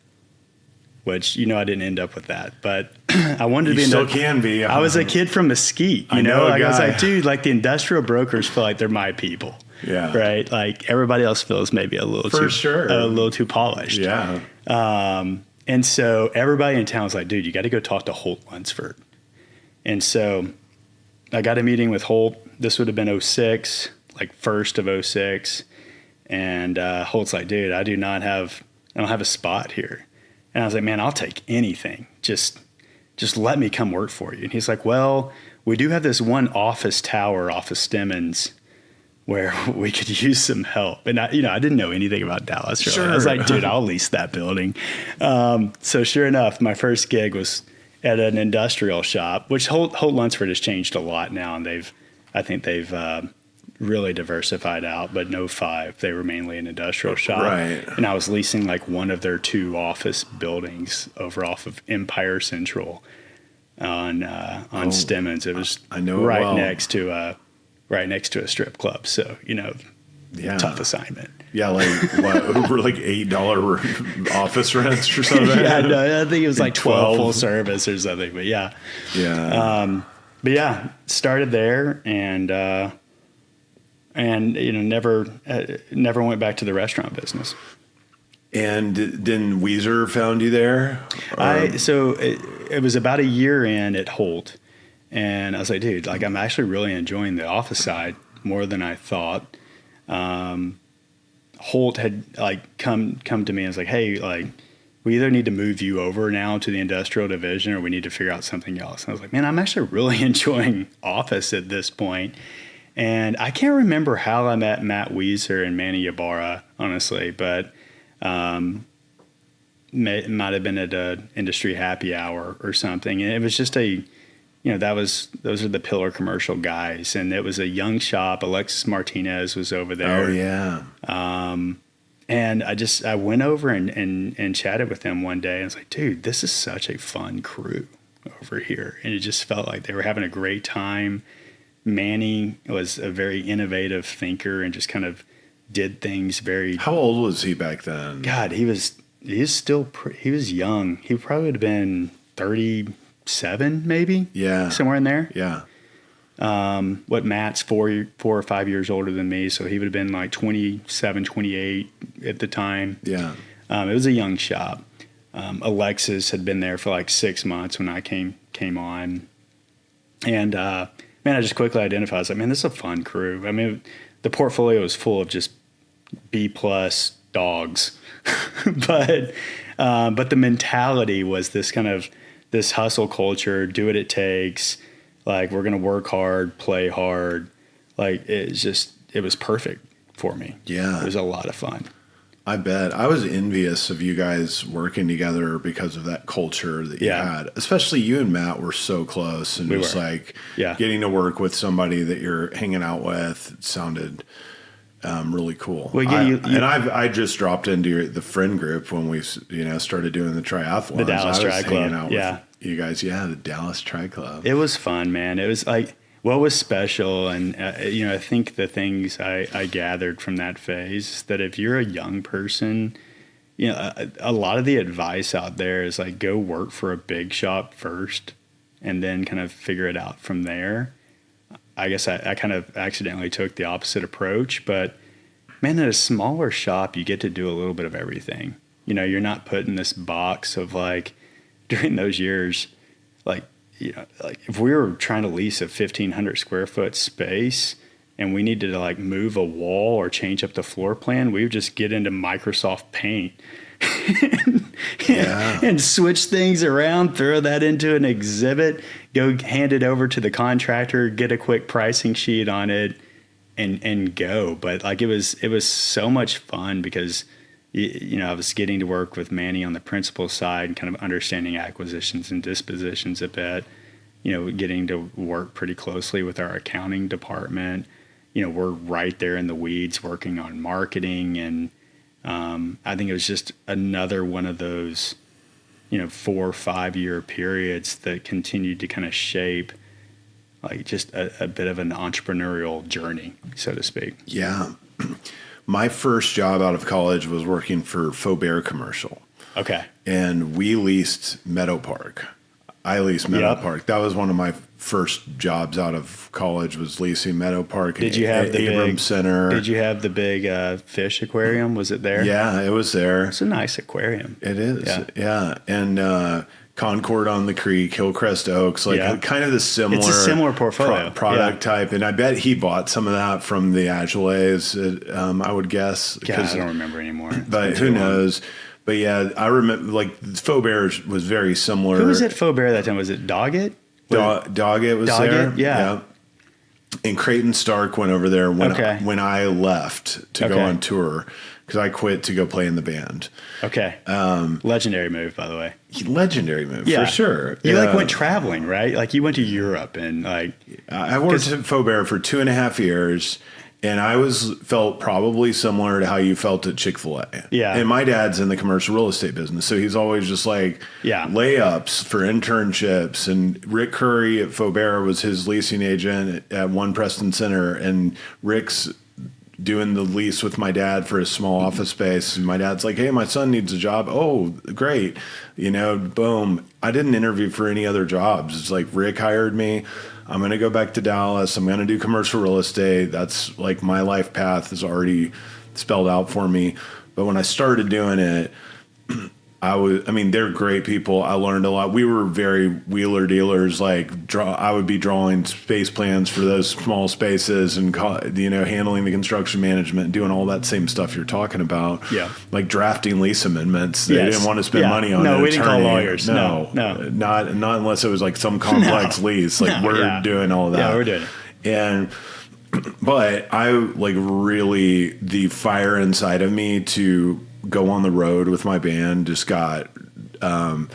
which, you know, I didn't end up with that, but I wanted to be. Still can be. I was a kid from Mesquite, you know, like I was like, dude, like the industrial brokers feel like they're my people. Yeah. Right. Like everybody else feels maybe a little too polished. Yeah. And so everybody in town was like, dude, you got to go talk to Holt Lunsford. And so I got a meeting with Holt. This would have been 06, like 1st of 06. And Holt's like, dude, I don't have a spot here. And I was like, man, I'll take anything. Just let me come work for you. And he's like, well, we do have this one office tower off of Stemmons where we could use some help. And I didn't know anything about Dallas. Really. Sure. I was like, dude, I'll lease that building. So sure enough, my first gig was at an industrial shop, which Holt Lunsford has changed a lot now. And I think they've really diversified out, but in 05, they were mainly an industrial shop. Right. And I was leasing like one of their 2 office buildings over off of Empire Central on Stemmons. It was next to a strip club. So, you know, tough assignment. Yeah, like what, over like $8 office rents or something. Yeah, no, I think it was like 12 full service or something. But yeah. But yeah, started there and you know, never went back to the restaurant business. And then Weezer found you there? So it was about a year in at Holt, and I was like, dude, like I'm actually really enjoying the office side more than I thought. Holt had like come to me and was like, hey, like we either need to move you over now to the industrial division or we need to figure out something else. And I was like, man, I'm actually really enjoying office at this point. And I can't remember how I met Matt Weezer and Manny Ybarra, honestly, but it might have been at an industry happy hour or something. And it was just those are the Pillar Commercial guys. And it was a young shop. Alexis Martinez was over there. Oh, yeah. And I went over and chatted with them one day. And I was like, dude, this is such a fun crew over here. And it just felt like they were having a great time. Manny was a very innovative thinker and just kind of did things very. How old was he back then? God, he was young. He probably would have been 37, maybe. Yeah. Somewhere in there. Yeah. What Matt's 4 or 5 years older than me, so he would have been like 27, 28 at the time. Yeah. It was a young shop. Alexis had been there for like 6 months when I came on. And man, I just quickly identified. I was like, man, this is a fun crew. I mean, the portfolio is full of just B+ dogs. but the mentality was this kind of this hustle culture, do what it takes. Like, we're going to work hard, play hard. Like, it was perfect for me. Yeah. It was a lot of fun. I bet. I was envious of you guys working together because of that culture that you had. Especially you and Matt were so close. And just like getting to work with somebody that you're hanging out with sounded really cool. Well, I just dropped into the friend group when we started doing the triathlon. The Dallas Tri Club. With you guys, the Dallas Tri Club. It was fun, man. It was like what was special, and I think the things I gathered from that phase is that if you're a young person, a lot of the advice out there is like go work for a big shop first, and then kind of figure it out from there. I guess I kind of accidentally took the opposite approach, but man, at a smaller shop, you get to do a little bit of everything. You're not put in this box of like, during those years, like if we were trying to lease a 1,500 square foot space and we needed to like move a wall or change up the floor plan, we would just get into Microsoft Paint and switch things around, throw that into an exhibit, go hand it over to the contractor, get a quick pricing sheet on it, and go. But like it was so much fun because I was getting to work with Manny on the principal side and kind of understanding acquisitions and dispositions a bit. Getting to work pretty closely with our accounting department. We're right there in the weeds working on marketing, and I think it was just another one of those 4 or 5 year periods that continued to kind of shape like just a bit of an entrepreneurial journey, so to speak. Yeah. My first job out of college was working for Faubert Commercial. Okay. And we leased Meadow Park. I leased Meadow Park. That was one of my first jobs out of college, was leasing Meadow Park. Did you have the Abrams Center? Did you have the big fish aquarium? Was it there? Yeah, it was there. It's a nice aquarium. It is. Yeah. And Concord on the Creek, Hillcrest Oaks, kind of the similar. It's a similar portfolio. Product type. And I bet he bought some of that from the Agiles, I would guess. God, I don't remember anymore. But who knows? But yeah, I remember like Faubert was very similar. Who was at Faubert that time? Was it Doggett? Doggett was there. Yeah. And Creighton Stark went over there when I left to go on tour, because I quit to go play in the band. Okay. Legendary move, by the way. Legendary move, for sure. You went traveling, right? Like you went to Europe and like. I worked at Faubert for 2.5 years. And I felt probably similar to how you felt at Chick-fil-A. Yeah. And my dad's in the commercial real estate business, so he's always just like layups for internships. And Rick Curry at Faubert was his leasing agent at One Preston Center, and Rick's doing the lease with my dad for his small office space. And my dad's like, hey, my son needs a job. Oh, great. Boom. I didn't interview for any other jobs. It's like Rick hired me. I'm going to go back to Dallas. I'm going to do commercial real estate. That's like my life path is already spelled out for me. But when I started doing it, they're great people. I learned a lot. We were very wheeler dealers. I would be drawing space plans for those small spaces and, handling the construction management, doing all that same stuff you're talking about. Yeah. Like drafting lease amendments. They didn't want to spend money on an we attorney. didn't call lawyers. No. Not unless it was like some complex lease. We're doing all that. Yeah, we're doing it. But I really, the fire inside of me to go on the road with my band just got, more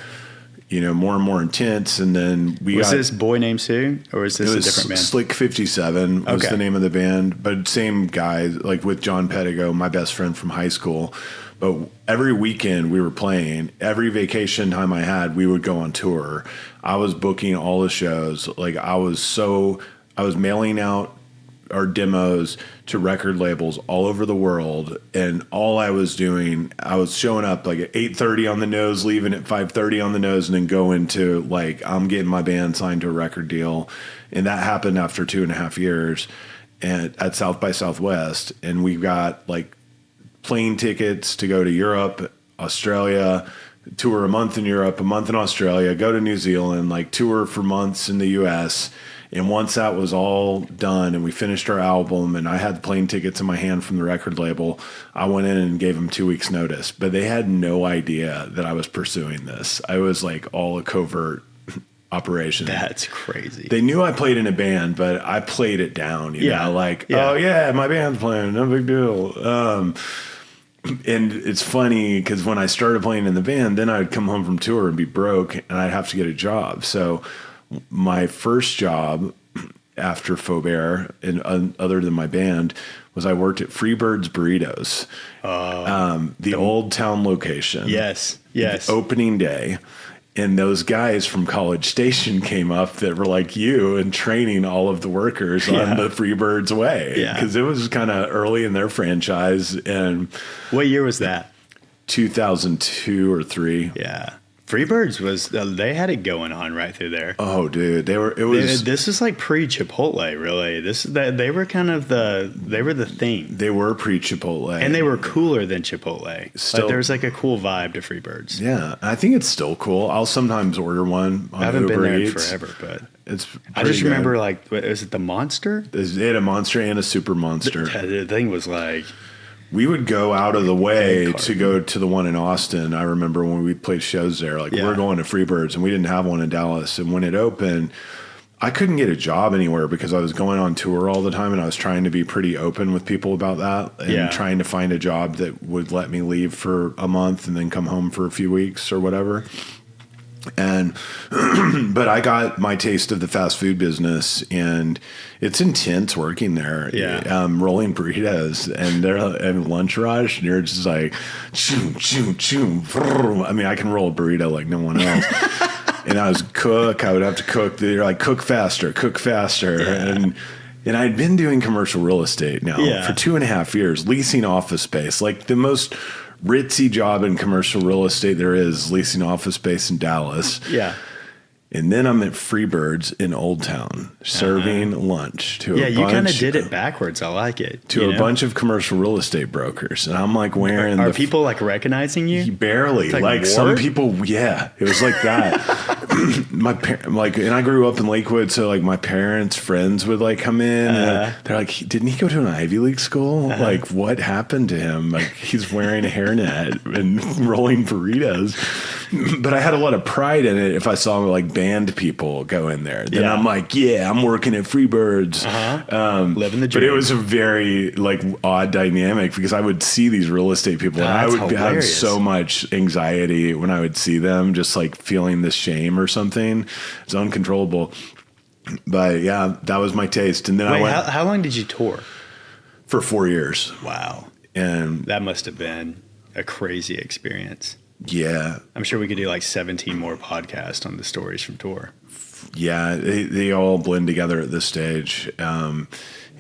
and more intense. And then was this Boy Named Sue, or is this a different band? Slick 57 was the name of the band, but same guy, with John Pettigo, my best friend from high school. But every weekend we were playing. Every vacation time I had, we would go on tour. I was booking all the shows. I was mailing out our demos to record labels all over the world, and all I was doing, I was showing up at 8:30 on the nose, leaving at 5:30 on the nose, and then going to I'm getting my band signed to a record deal. And that happened after 2.5 years at South by Southwest, and we got plane tickets to go to Europe, Australia, tour a month in Europe, a month in Australia, go to New Zealand, tour for months in the US. And once that was all done and we finished our album and I had the plane tickets in my hand from the record label, I went in and gave them 2 weeks notice. But they had no idea that I was pursuing this. I was all a covert operation. That's crazy. They knew I played in a band, but I played it down, oh yeah, my band's playing, no big deal. And it's funny because when I started playing in the band, then I'd come home from tour and be broke and I'd have to get a job. So my first job after Faubert, and other than my band, was I worked at Freebird's Burritos, the Old Town location. Yes. Opening day. And those guys from College Station came up that were like you and training all of the workers on the Freebird's way. Yeah. Because it was kind of early in their franchise. And what year was that? 2002 or 3. Yeah. Freebirds was they had it going on right through there. Oh, dude, this is pre-Chipotle, really. They were the thing. They were pre-Chipotle, and they were cooler than Chipotle. Still, there's a cool vibe to Freebirds. Yeah, I think it's still cool. I'll sometimes order one on I haven't Uber been there Eats. in forever, but it's. I just good. remember is it the Monster? They had a Monster and a Super Monster. The thing was we would go out of the way to go to the one in Austin. I remember when we played shows there, we're going to Freebirds, and we didn't have one in Dallas. And when it opened, I couldn't get a job anywhere because I was going on tour all the time, and I was trying to be pretty open with people about that and trying to find a job that would let me leave for a month and then come home for a few weeks or whatever. And but I got my taste of the fast food business, and it's intense working there. Rolling burritos, and they're and lunch rush, and you're just choo choo choo. I mean, I can roll a burrito like no one else. And I was I would have to cook. They're cook faster, and I'd been doing commercial real estate now for 2.5 years, leasing office space, the most ritzy job in commercial real estate there is, leasing office space in Dallas. Yeah. And then I'm at Freebirds in Old Town serving lunch to a bunch. Yeah, you kind of did it backwards. I like it. To a bunch of commercial real estate brokers. And I'm wearing Are people recognizing you? Barely. Some people, it was like that. And I grew up in Lakewood, so my parents' friends would come in and they're like, didn't he go to an Ivy League school? What happened to him? He's wearing a hairnet and rolling burritos. But I had a lot of pride in it if I saw band people go in there. Then I'm I'm working at Freebirds. Living the dream. But it was a very odd dynamic because I would see these real estate people and I would have so much anxiety when I would see them, just feeling this shame or something. It's uncontrollable. But yeah, that was my taste. And then I went. How long did you tour? For 4 years. Wow. And that must have been a crazy experience. Yeah. I'm sure we could do 17 more podcasts on the stories from tour. Yeah, they all blend together at this stage.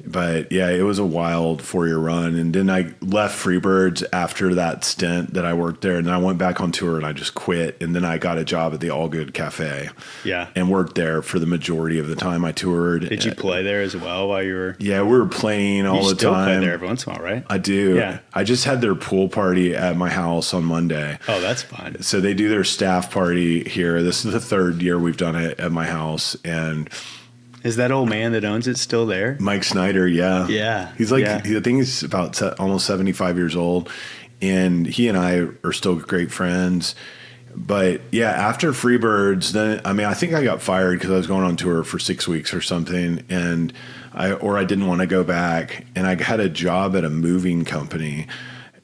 But yeah, it was a wild 4-year run. And then I left Freebirds after that stint that I worked there. And then I went back on tour and I just quit. And then I got a job at the All Good Cafe. Yeah. And worked there for the majority of the time I toured. Did you play there as well while you were? Yeah, we were playing all the time. You still play there every once in a while, right? I do. Yeah. I just had their pool party at my house on Monday. Oh, that's fun. So they do their staff party here. This is the 3rd year we've done it at my house. And is that old man that owns it still there? Mike Snyder, yeah. Yeah. He's like, I think he's about almost 75 years old. And he and I are still great friends. But yeah, after Freebirds, then, I mean, I think I got fired because I was going on tour for 6 weeks or something. And I didn't want to go back. And I had a job at a moving company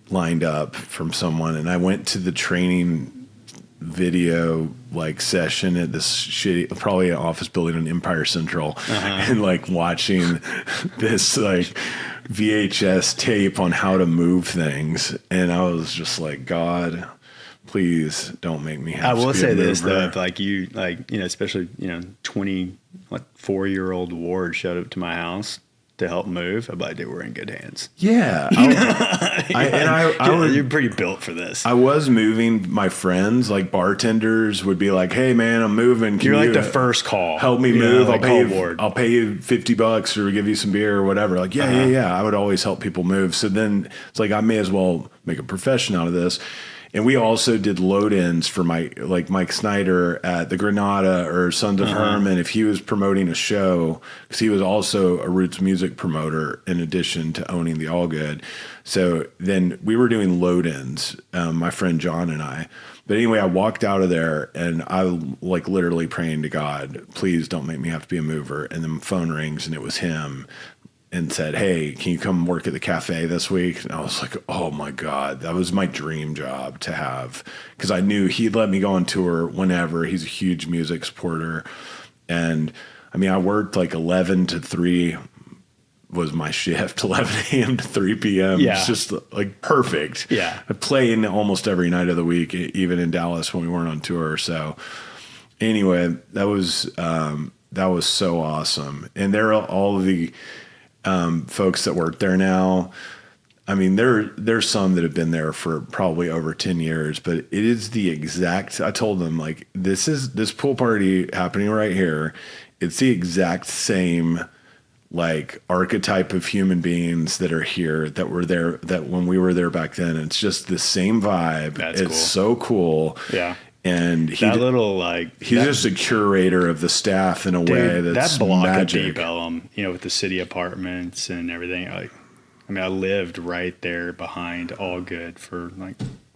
lined up from someone. And I went to the training video session at this shitty, probably an office building in Empire Central, and watching this VHS tape on how to move things. And I was just like, God, please don't make me have I will to be say a this mover. though, especially 4-year-old Ward showed up to my house to help move. I'm like, dude, we're in good hands. Yeah. You're pretty built for this. I was moving my friends, bartenders would be like, hey man, I'm moving. Can You're you the first call. help me move? I'll pay you Ward. $50 or give you some beer or whatever. Yeah. I would always help people move. So then it's I may as well make a profession out of this. And we also did load-ins for Mike Snyder at the Granada or Sons of Herman if he was promoting a show, because he was also a roots music promoter in addition to owning the All Good. So then we were doing load-ins, my friend John and I. But anyway, I walked out of there and I literally praying to God, please don't make me have to be a mover. And then the phone rings and it was him. And said, hey, can you come work at the cafe this week? And I was like, oh my God, that was my dream job to have. Because I knew he'd let me go on tour whenever. He's a huge music supporter. And I mean, I worked 11 to 3 was my shift, 11 a.m. to 3 p.m. Yeah. It's just perfect. Yeah. I play in almost every night of the week, even in Dallas when we weren't on tour. So anyway, that was so awesome. And there are all of the folks that work there now. I mean, there's some that have been there for probably over 10 years, but it is the exact, I told them this pool party happening right here. It's the exact same archetype of human beings that are here that were there, that when we were there back then, it's just the same vibe. That's it's cool. So cool. Yeah. And he's just a curator of the staff in a way that's that block magic. of Deep Ellum, with the city apartments and everything. I lived right there behind All Good for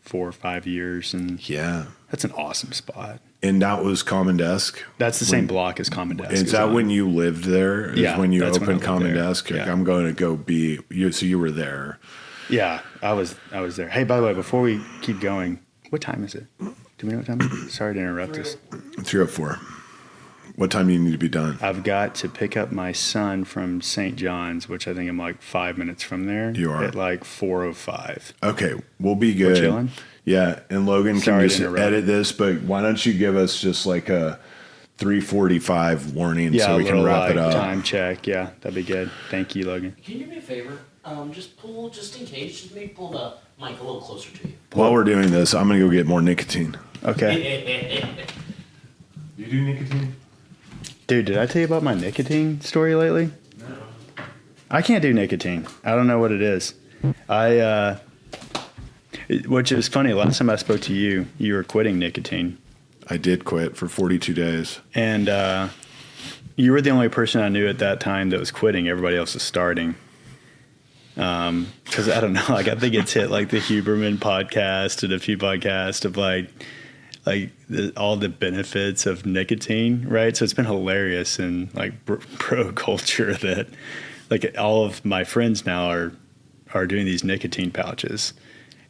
4 or 5 years, and yeah, that's an awesome spot. And that was Common Desk. That's the same block as Common Desk. Is that when you lived there? Yeah, when you that's opened when I Common lived there. Desk. Yeah. I'm going to go be you. So you were there. Yeah, I was there. Hey, by the way, before we keep going, what time is it? Do we know what time it is? Sorry to interrupt us. 3:04. What time do you need to be done? I've got to pick up my son from St. John's, which I think I'm 5 minutes from there. You are? At 4:05. Okay, we'll be good. We're chilling? Yeah, and Logan Sorry can to just interrupt. edit this, but why don't you give us just a 3:45 warning so we can wrap it up? Time check. Yeah, that'd be good. Thank you, Logan. Can you do me a favor? Just in case, just maybe pull the mic a little closer to you. While we're doing this, I'm going to go get more nicotine. Okay. You do nicotine? Dude, did I tell you about my nicotine story lately? No. I can't do nicotine. I don't know what it is. Which is funny, last time I spoke to you, you were quitting nicotine. I did quit for 42 days. And you were the only person I knew at that time that was quitting. Everybody else is starting. Because I don't know, I think it's hit the Huberman podcast and a few podcasts of all the benefits of nicotine, right? So it's been hilarious in pro culture that all of my friends now are doing these nicotine pouches.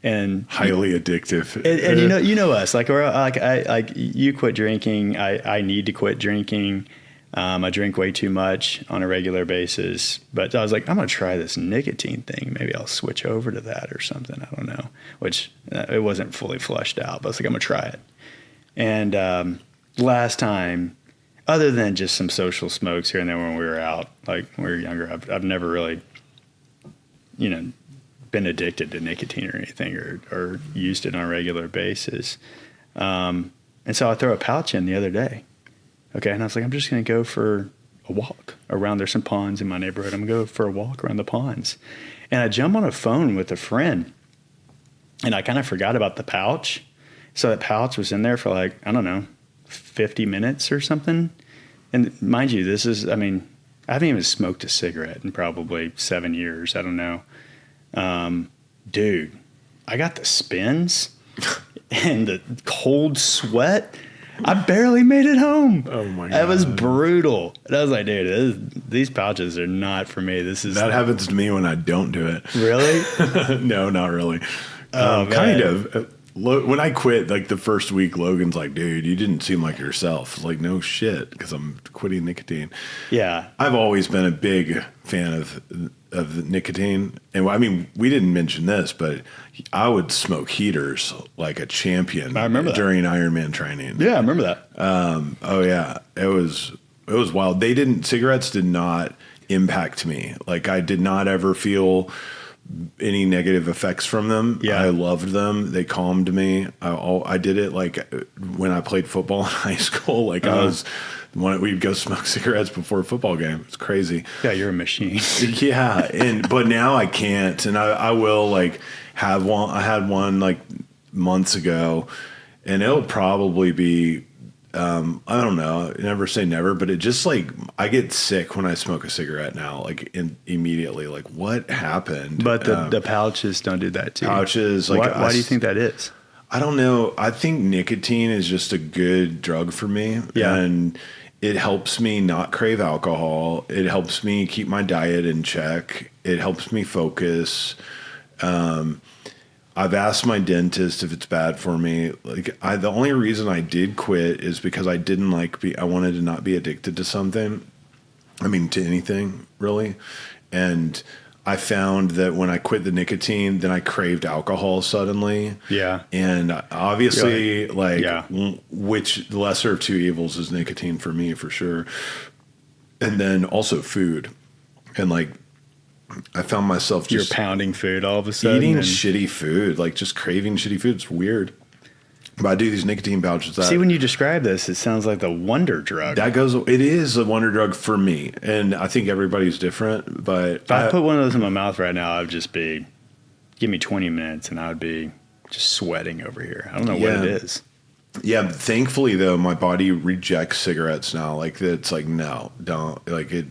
And highly addictive. And you know us, you quit drinking. I need to quit drinking. I drink way too much on a regular basis, but I was like, I'm going to try this nicotine thing. Maybe I'll switch over to that or something. I don't know, which it wasn't fully flushed out, but I was like, I'm going to try it. And last time other than just some social smokes here and there when we were out, like when we were younger. I've never really, been addicted to nicotine or anything or used it on a regular basis. And so I threw a pouch in the other day. Okay. And I was like, I'm just going to go for a walk around. There's some ponds in my neighborhood. I'm going to go for a walk around the ponds. And I jump on a phone with a friend and I kind of forgot about the pouch. So that pouch was in there for like, I don't know, 50 minutes or something. And mind you, I haven't even smoked a cigarette in probably 7 years. I don't know. Dude, I got the spins and the cold sweat. I barely made it home. Oh my God. That was brutal. And I was like, dude, these pouches are not for me. That happens to me when I don't do it. Really? No, not really. Oh, kind of. When I quit, like the first week, Logan's like, dude, you didn't seem like yourself. It's like, no shit, because I'm quitting nicotine. Yeah. I've always been a big fan of nicotine. And I mean, we didn't mention this, but I would smoke heaters like a champion. I remember that. During Ironman training. Yeah, I remember that. Oh yeah. It was wild. Cigarettes did not impact me. Like I did not ever feel any negative effects from them. Yeah. I loved them. They calmed me. I did it like when I played football in high school. Like we'd go smoke cigarettes before a football game. It's crazy. Yeah, you're a machine. Yeah. But now I can't. And I will like have one. I had one like months ago and it'll probably be, I don't know, never say never, but it just like, I get sick when I smoke a cigarette now, like immediately, like what happened? But the pouches don't do that too. Pouches, like why do you think that is? I don't know. I think nicotine is just a good drug for me. Yeah. And it helps me not crave alcohol. It helps me keep my diet in check. It helps me focus. I've asked my dentist if it's bad for me. Like the only reason I did quit is because I didn't I wanted to not be addicted to something. I mean, to anything really. And I found that when I quit the nicotine, then I craved alcohol suddenly. Yeah. And obviously Yeah. which the lesser of two evils is nicotine for me for sure. And then also food. And like, I found myself just You're pounding food all of a sudden. eating shitty food, like just craving shitty food. It's weird. But I do these nicotine pouches. See, when you describe this, it sounds like the wonder drug. It is a wonder drug for me. And I think everybody's different, but If I put one of those in my mouth right now, I'd just give me 20 minutes and I would be just sweating over here. I don't know what it is. Yeah, thankfully though, my body rejects cigarettes now. Like it's like, no, don't like it.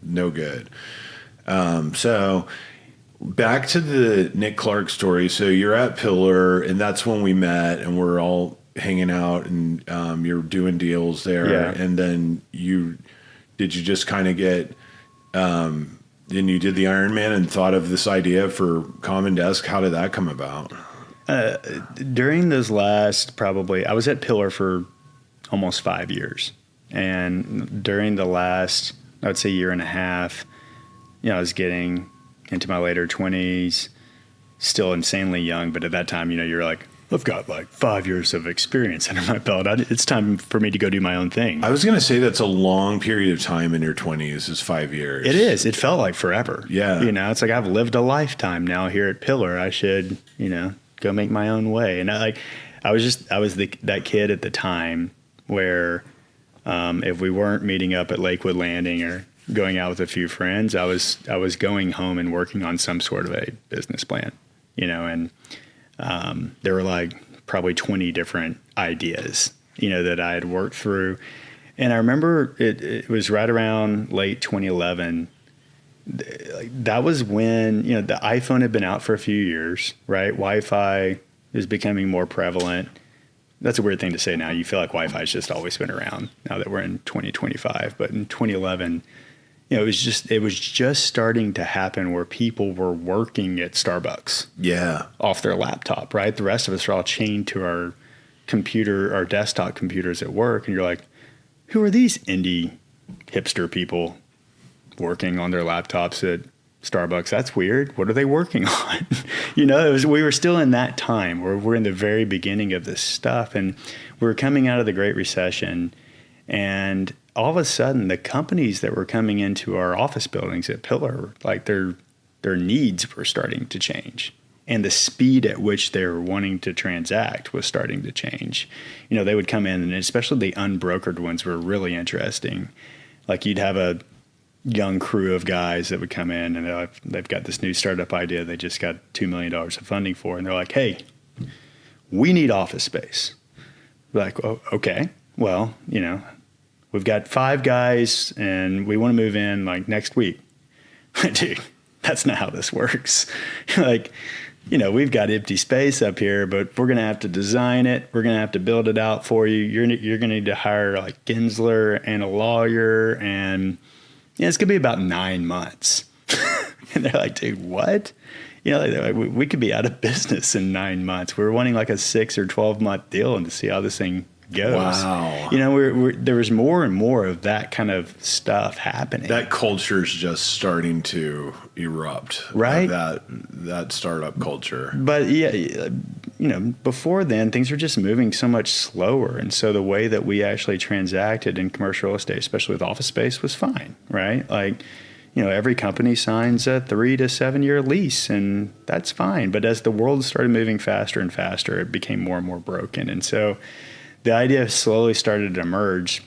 No good. So back to the Nick Clark story. So you're at Pillar and that's when we met and we're all hanging out and, you're doing deals there. Yeah. And then did you just kind of get, then you did the Ironman and thought of this idea for Common Desk. How did that come about? During those I was at Pillar for almost 5 years. And during the last, I would say year and a half, I was getting into my later 20s, still insanely young. But at that time, you're like, I've got like 5 years of experience under my belt. It's time for me to go do my own thing. I was going to say that's a long period of time in your 20s is 5 years. It is. It felt like forever. Yeah. It's like I've lived a lifetime now here at Pillar. I should, go make my own way. And I was that kid at the time where if we weren't meeting up at Lakewood Landing or going out with a few friends, I was going home and working on some sort of a business plan, and there were like probably 20 different ideas, that I had worked through. And I remember it was right around late 2011. That was when, the iPhone had been out for a few years, right? Wi-Fi is becoming more prevalent. That's a weird thing to say now. You feel like Wi-Fi has just always been around now that we're in 2025. But in 2011, it was just starting to happen where people were working at Starbucks. Yeah. Off their laptop, right? The rest of us are all chained to our desktop computers at work. And you're like, who are these indie hipster people working on their laptops at Starbucks? That's weird. What are they working on? We were still in that time where we're in the very beginning of this stuff, and we were coming out of the Great Recession, and all of a sudden the companies that were coming into our office buildings at Pillar, like their needs were starting to change. And the speed at which they were wanting to transact was starting to change. You know, they would come in, and especially the unbrokered ones were really interesting. Like you'd have a young crew of guys that would come in, and they've got this new startup idea they just got $2 million of funding for. And they're like, hey, we need office space. We're like, oh, okay, well, you know, we've got 5 guys and we want to move in like next week. Dude, that's not how this works. Like, you know, we've got empty space up here, but we're going to have to design it. We're going to have to build it out for you. You're going to need to hire like Gensler and a lawyer, and it's going to be about 9 months. And they're like, dude, what? You know, like, we could be out of business in 9 months. We're wanting like a 6 or 12-month deal and to see how this thing goes. Wow. You know, there was more and more of that kind of stuff happening. That culture's just starting to erupt. Right. That startup culture. But yeah, you know, before then things were just moving so much slower. And so the way that we actually transacted in commercial real estate, especially with office space, was fine. Right. Like, you know, every company signs a 3 to 7 year lease, and that's fine. But as the world started moving faster and faster, it became more and more broken. And so the idea slowly started to emerge.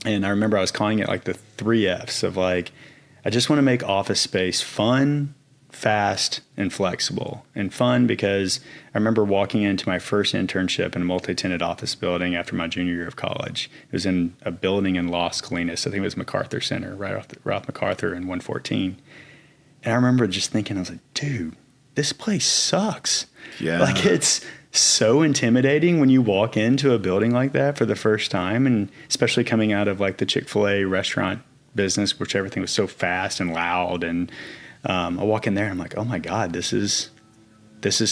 And I remember I was calling it like the 3 F's of like, I just want to make office space fun, fast, and flexible. And fun because I remember walking into my first internship in a multi-tenant office building after my junior year of college. It was in a building in Las Colinas. I think it was MacArthur Center, right off MacArthur in 114. And I remember just thinking, I was like, dude, this place sucks. Yeah. Like, it's so intimidating when you walk into a building like that for the first time, and especially coming out of like the Chick-fil-A restaurant business, which everything was so fast and loud. And I walk in there and I'm like, oh my God, this is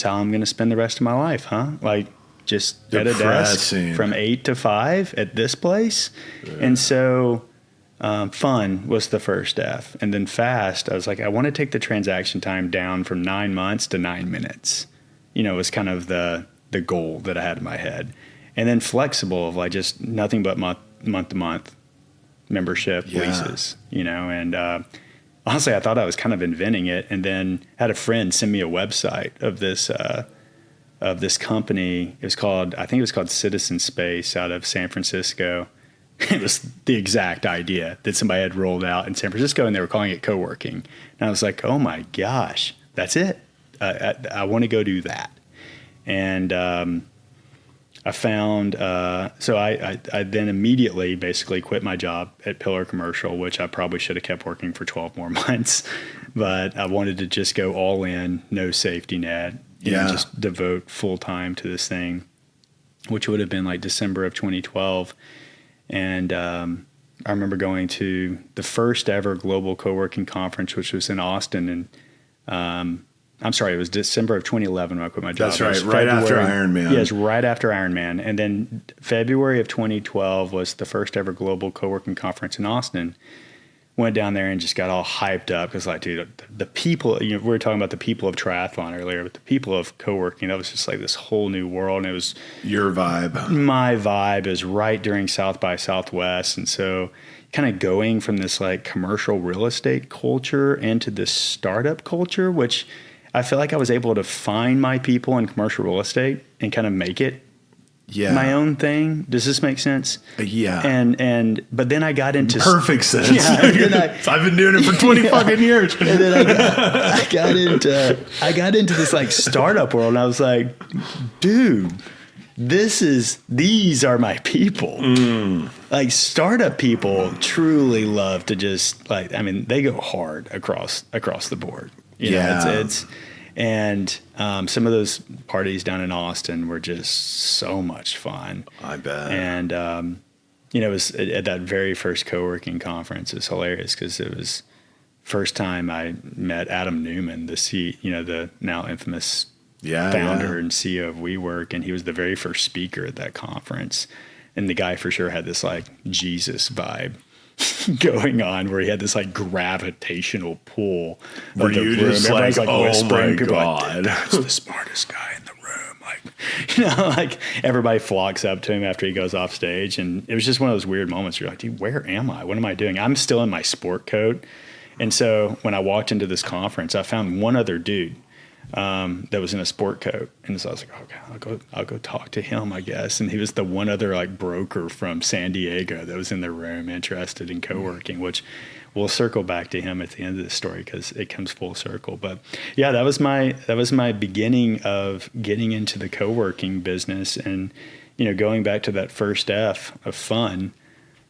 how I'm going to spend the rest of my life, huh? Like just Depressing. At a desk from 8 to 5 at this place. Yeah. And so fun was the first F. And then fast, I was like, I want to take the transaction time down from 9 months to 9 minutes. You know, it was kind of the goal that I had in my head. And then flexible of like just nothing but month to month membership leases, you know. And honestly, I thought I was kind of inventing it, and then had a friend send me a website of this company. I think it was called Citizen Space out of San Francisco. It was the exact idea that somebody had rolled out in San Francisco, and they were calling it co-working. And I was like, oh my gosh, that's it. I want to go do that. And I found, so I then immediately basically quit my job at Pillar Commercial, which I probably should have kept working for 12 more months. But I wanted to just go all in, no safety net, and just devote full time to this thing, which would have been like December of 2012. And I remember going to the first ever global co-working conference, which was in Austin. And I'm sorry, it was December of 2011 when I quit my job. That's right, right after Ironman. Yes, right after Ironman. And then February of 2012 was the first ever global co-working conference in Austin. Went down there and just got all hyped up because, like, dude, the people, you know, we were talking about the people of triathlon earlier, but the people of co-working, that was just like this whole new world. And it was your vibe. My vibe is right during South by Southwest. And so kind of going from this like commercial real estate culture into this startup culture, which I feel like I was able to find my people in commercial real estate and kind of make it my own thing. Does this make sense? Yeah. But then I got into perfect sense. Yeah, I've been doing it for 20 fucking years. And then I got into this like startup world, and I was like, dude, these are my people. Like startup people truly love to just like, I mean, they go hard across the board. You know, it's and some of those parties down in Austin were just so much fun. I bet. And you know, it was at that very first co-working conference. It's hilarious because it was first time I met Adam Newman, the now infamous founder and CEO of WeWork, and he was the very first speaker at that conference. And the guy for sure had this like Jesus vibe going on, where he had this like gravitational pull. Were you just like, oh my God, like, that's the smartest guy in the room. Like, Like everybody flocks up to him after he goes off stage. And it was just one of those weird moments. You're like, dude, where am I? What am I doing? I'm still in my sport coat. And so when I walked into this conference, I found one other dude that was in a sport coat. And so I was like, okay, I'll go talk to him, I guess. And he was the one other like broker from San Diego that was in the room interested in co-working, which we'll circle back to him at the end of the story because it comes full circle. But yeah, that was my beginning of getting into the co-working business. And, going back to that first F of fun,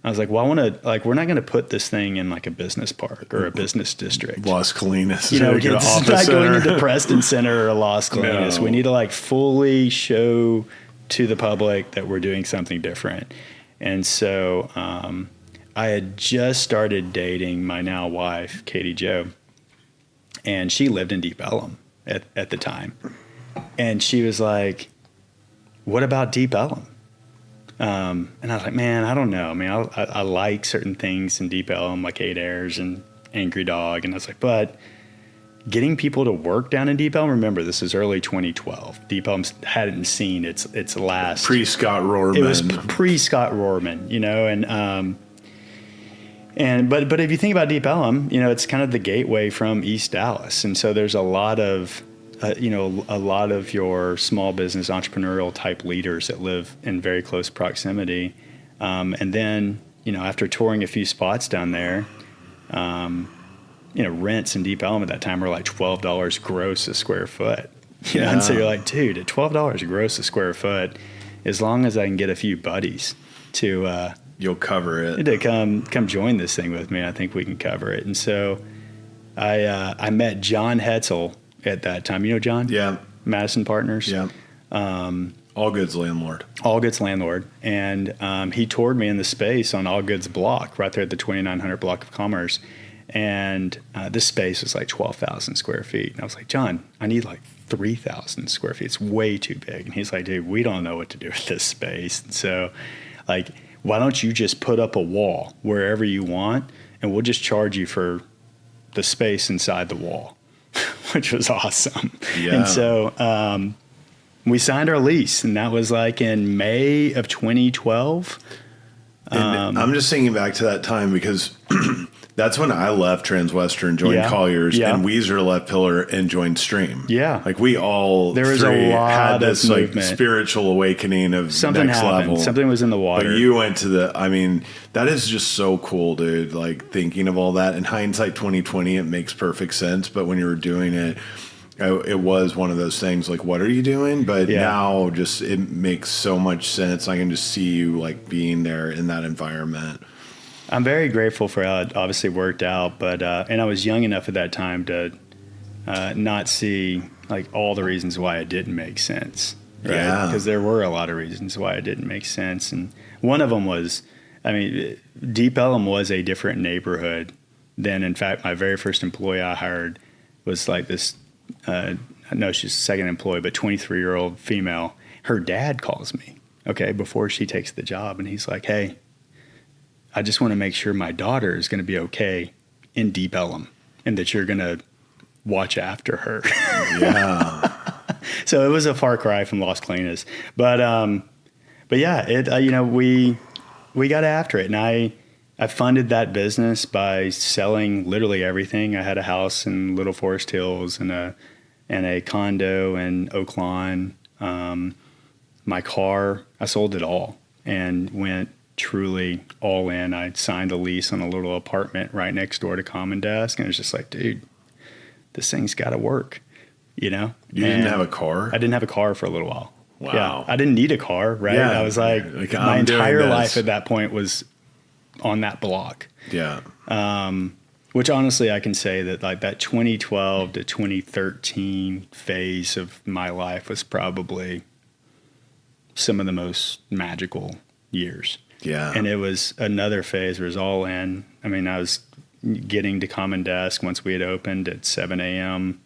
I was like, well, we're not going to put this thing in like a business park or a business district. Las Colinas. It's not going into Preston Center or Las Colinas. No. We need to like fully show to the public that we're doing something different. And so I had just started dating my now wife, Katie Jo, and she lived in Deep Ellum at the time. And she was like, what about Deep Ellum? And I was like, man, I don't know. I mean, I like certain things in Deep Ellum, like 8 Airs and Angry Dog. And I was like, but getting people to work down in Deep Ellum, remember, this is early 2012. Deep Ellum hadn't seen its last. Pre-Scott Rohrman. It was pre-Scott Rohrman, but if you think about Deep Ellum, it's kind of the gateway from East Dallas. And so there's a lot of your small business entrepreneurial type leaders that live in very close proximity. And then, after touring a few spots down there, rents in Deep Ellum at that time were like $12 gross a square foot. And so you're like, dude, at $12 gross a square foot, as long as I can get a few buddies to you'll cover it. To come join this thing with me, I think we can cover it. And so I met John Hetzel at that time. You know John? Yeah. Madison Partners. Yeah. All Goods landlord. All Goods landlord. And he toured me in the space on All Goods block right there at the 2900 block of Commerce. And this space was like 12,000 square feet. And I was like, John, I need like 3,000 square feet. It's way too big. And he's like, dude, we don't know what to do with this space. And so like, why don't you just put up a wall wherever you want and we'll just charge you for the space inside the wall. Which was awesome. Yeah. And so we signed our lease, and that was like in May of 2012. And I'm just thinking back to that time because that's when I left Transwestern, joined Colliers, and Weezer left Pillar and joined Stream. Yeah. Like we all there was three a lot had this of like movement. spiritual awakening of Something next happened. level. Something was in the water. But you went to that is just so cool, dude. Like thinking of all that in hindsight 2020, it makes perfect sense. But when you were doing it, it was one of those things like, what are you doing? But now just, it makes so much sense. I can just see you like being there in that environment. I'm very grateful for how it obviously worked out, but and I was young enough at that time to not see like all the reasons why it didn't make sense. Right? Yeah. Because there were a lot of reasons why it didn't make sense. And one of them was, Deep Ellum was a different neighborhood than, in fact, my very first employee I hired was like this, no, she's a second employee, but 23-year-old female. Her dad calls me, before she takes the job. And he's like, hey, I just want to make sure my daughter is going to be okay in Deep Ellum and that you're going to watch after her. Yeah. So it was a far cry from Las Colinas, but yeah, it, we got after it, and I funded that business by selling literally everything. I had a house in Little Forest Hills and a condo in Oak Lawn. My car, I sold it all and went truly all in. I signed a lease on a little apartment right next door to Common Desk, and it was just like, dude, this thing's got to work, You didn't have a car? I didn't have a car for a little while. Wow. Yeah, I didn't need a car, right? Yeah. I was like my entire life at that point was on that block. Yeah. Which honestly, I can say that like that 2012 to 2013 phase of my life was probably some of the most magical years. Yeah. And it was another phase where it was all in. I was getting to Common Desk once we had opened at 7 a.m.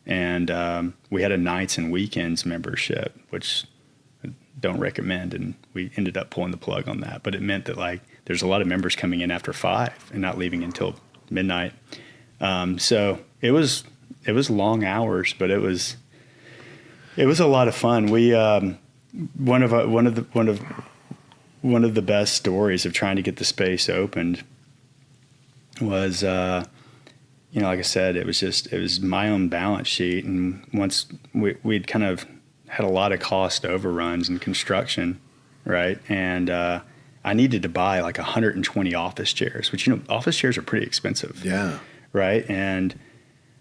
And we had a nights and weekends membership, which I don't recommend. And we ended up pulling the plug on that. But it meant that like there's a lot of members coming in after 5 and not leaving until midnight. So it was long hours, but it was a lot of fun. one of the best stories of trying to get the space opened was, like I said, it was my own balance sheet. And once we'd kind of had a lot of cost overruns in construction, right? And I needed to buy like 120 office chairs, which, office chairs are pretty expensive. Yeah. Right. And I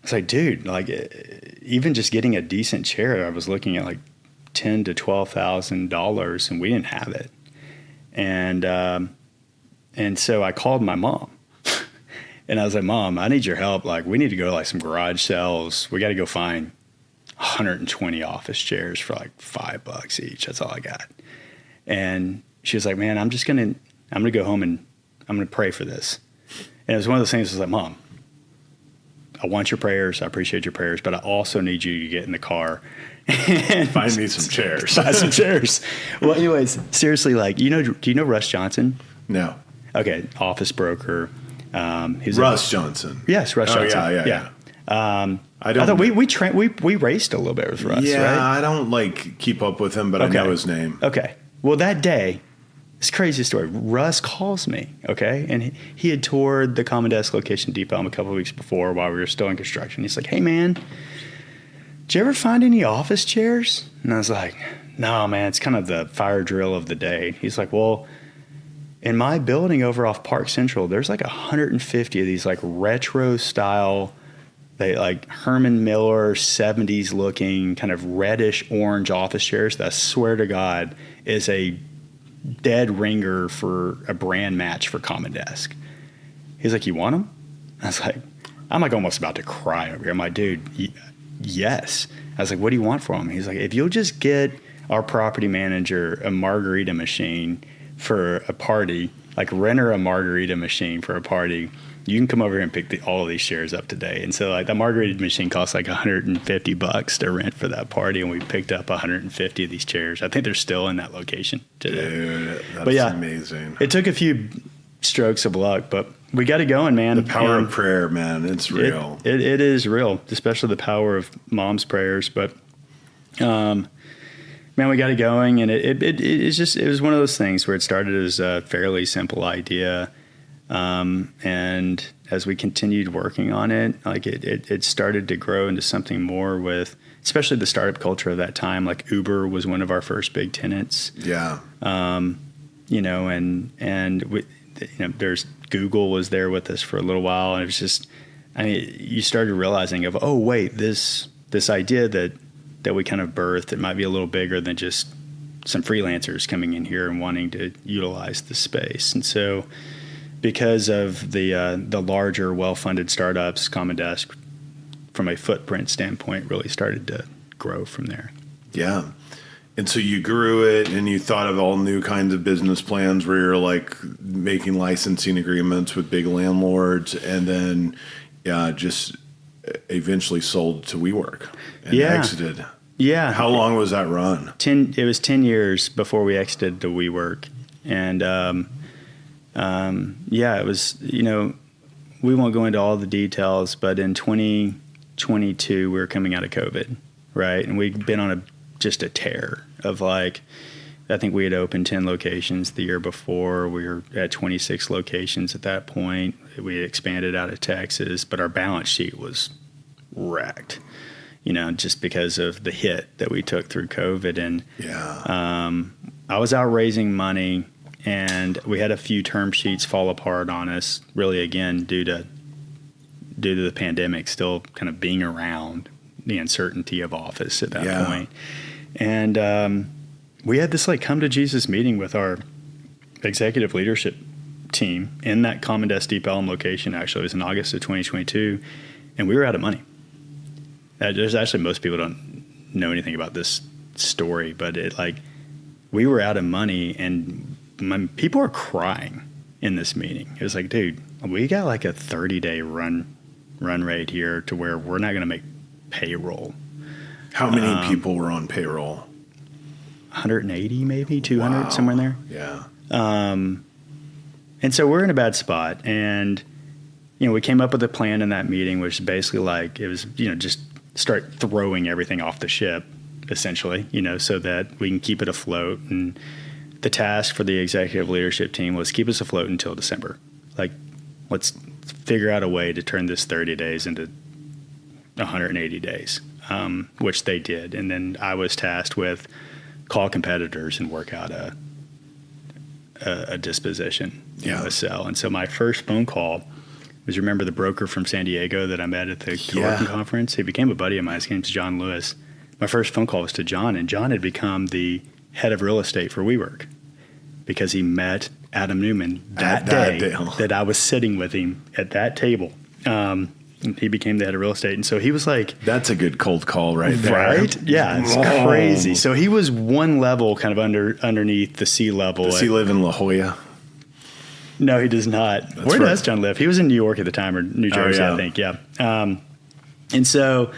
was like, dude, like even just getting a decent chair, I was looking at like $10,000 to $12,000, and we didn't have it. And so I called my mom. And I was like, Mom, I need your help. Like, we need to go to like some garage sales. We got to go find 120 office chairs for like $5 each. That's all I got. And she was like, man, I'm going to go home and I'm going to pray for this. And it was one of those things. I was like, Mom, I want your prayers. I appreciate your prayers, but I also need you to get in the car and Find me some chairs. buy some chairs. Well, anyways, seriously, like, do you know Russ Johnson? No. Okay. Office broker. He's Russ Johnson. Yes, Russ Johnson. Yeah. I thought we raced a little bit with Russ. Yeah, right? I don't like keep up with him, but I know his name. Okay. Well, that day, it's a crazy story. Russ calls me, okay? And he had toured the Common Desk location Deep Elm a couple of weeks before while we were still in construction. He's like, hey, man, did you ever find any office chairs? And I was like, no, man, it's kind of the fire drill of the day. He's like, well, in my building over off Park Central, there's like 150 of these like retro style, they like Herman Miller 70s looking kind of reddish orange office chairs that I swear to God is a dead ringer for a brand match for Common Desk. He's like, you want them? I was like, I'm like almost about to cry over here. I'm like, dude, yes. I was like, what do you want for them? He's like, if you'll just get our property manager a margarita machine for a party, like rent her a margarita machine for a party, you can come over here and pick all of these chairs up today. And so like the margarita machine costs like $150 to rent for that party, and we picked up 150 of these chairs. I think they're still in that location today. Dude, that's amazing. It took a few strokes of luck, but we got it going, man. The power of prayer, man, it's real. It is real, especially the power of Mom's prayers. But man, we got it going, and it was one of those things where it started as a fairly simple idea, and as we continued working on it, like it started to grow into something more with, especially the startup culture of that time. Like Uber was one of our first big tenants. Yeah. And we, there's Google was there with us for a little while, and it was just, you started realizing of, oh wait, this idea that we kind of birthed, it might be a little bigger than just some freelancers coming in here and wanting to utilize the space. And so because of the larger, well-funded startups, Common Desk, from a footprint standpoint, really started to grow from there. Yeah. And so you grew it, and you thought of all new kinds of business plans where you're like making licensing agreements with big landlords, and then just eventually sold to WeWork and exited. Yeah. How long was that run? It was 10 years before we exited to WeWork. And it was, we won't go into all the details, but in 2022, we were coming out of COVID, right? And we'd been on just a tear of like, I think we had opened 10 locations the year before. We were at 26 locations at that point. We had expanded out of Texas, but our balance sheet was wrecked, just because of the hit that we took through COVID. And I was out raising money, and we had a few term sheets fall apart on us, really, again, due to the pandemic still kind of being around, the uncertainty of office at that point. And we had this like come to Jesus meeting with our executive leadership team in that Common Desk Deep Elm location. Actually, it was in August of 2022, and we were out of money. There's actually, most people don't know anything about this story, but we were out of money, and people are crying in this meeting. It was like, dude, we got like a 30-day run rate here to where we're not going to make payroll. How many people were on payroll? 180, maybe 200, somewhere in there. Yeah. And so we're in a bad spot, and we came up with a plan in that meeting, which is basically like, it was just start throwing everything off the ship essentially, so that we can keep it afloat. And the task for the executive leadership team was keep us afloat until December. Like, let's figure out a way to turn this 30 days into 180 days, which they did. And then I was tasked with call competitors and work out a disposition, a sell. And so my first phone call was, remember the broker from San Diego that I met at the Truckin conference? He became a buddy of mine. His name's John Lewis. My first phone call was to John, and John had become the head of real estate for WeWork because he met Adam Newman that day that I was sitting with him at that table. He became the head of real estate. And so he was like... That's a good cold call right there. Right? Yeah, it's crazy. So he was one level kind of underneath the sea level. Does he live in La Jolla? No, he does not. Where does John live? He was in New York at the time, or New Jersey, I think. Yeah. And so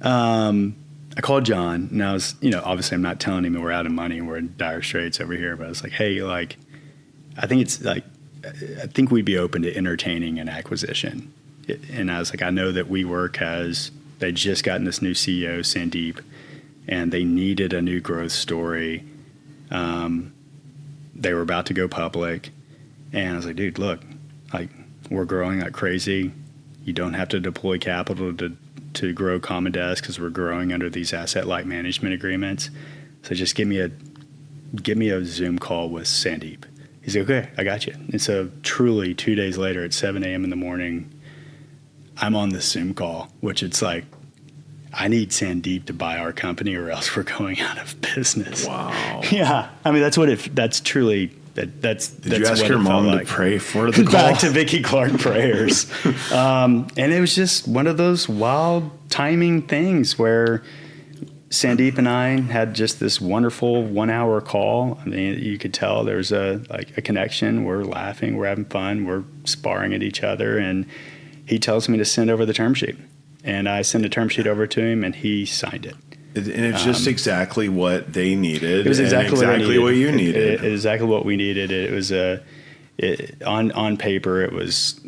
I called John, and I was, obviously I'm not telling him that we're out of money and we're in dire straits over here, but I was like, hey, like, I think we'd be open to entertaining an acquisition. And I was like, I know that WeWork they just gotten this new CEO, Sandeep, and they needed a new growth story. They were about to go public. And I was like, dude, look, like, we're growing like crazy. You don't have to deploy capital to grow Common Desk because we're growing under these asset-light management agreements. So just give me a Zoom call with Sandeep. He's like, okay, I got you. And so truly 2 days later at 7 a.m. in the morning, I'm on this Zoom call, which it's like, I need Sandeep to buy our company or else we're going out of business. Wow. Yeah. I mean, that's truly... Did you ask your mom to pray for the call? Back to Vicki Clark prayers. And it was just one of those wild timing things where Sandeep and I had just this wonderful 1 hour call. I mean, you could tell there's a connection. We're laughing, we're having fun, we're sparring at each other. And he tells me to send over the term sheet. And I send a term sheet over to him, and he signed it. And it's just exactly what they needed. It was exactly what you needed. Exactly what we needed. It was on paper. It was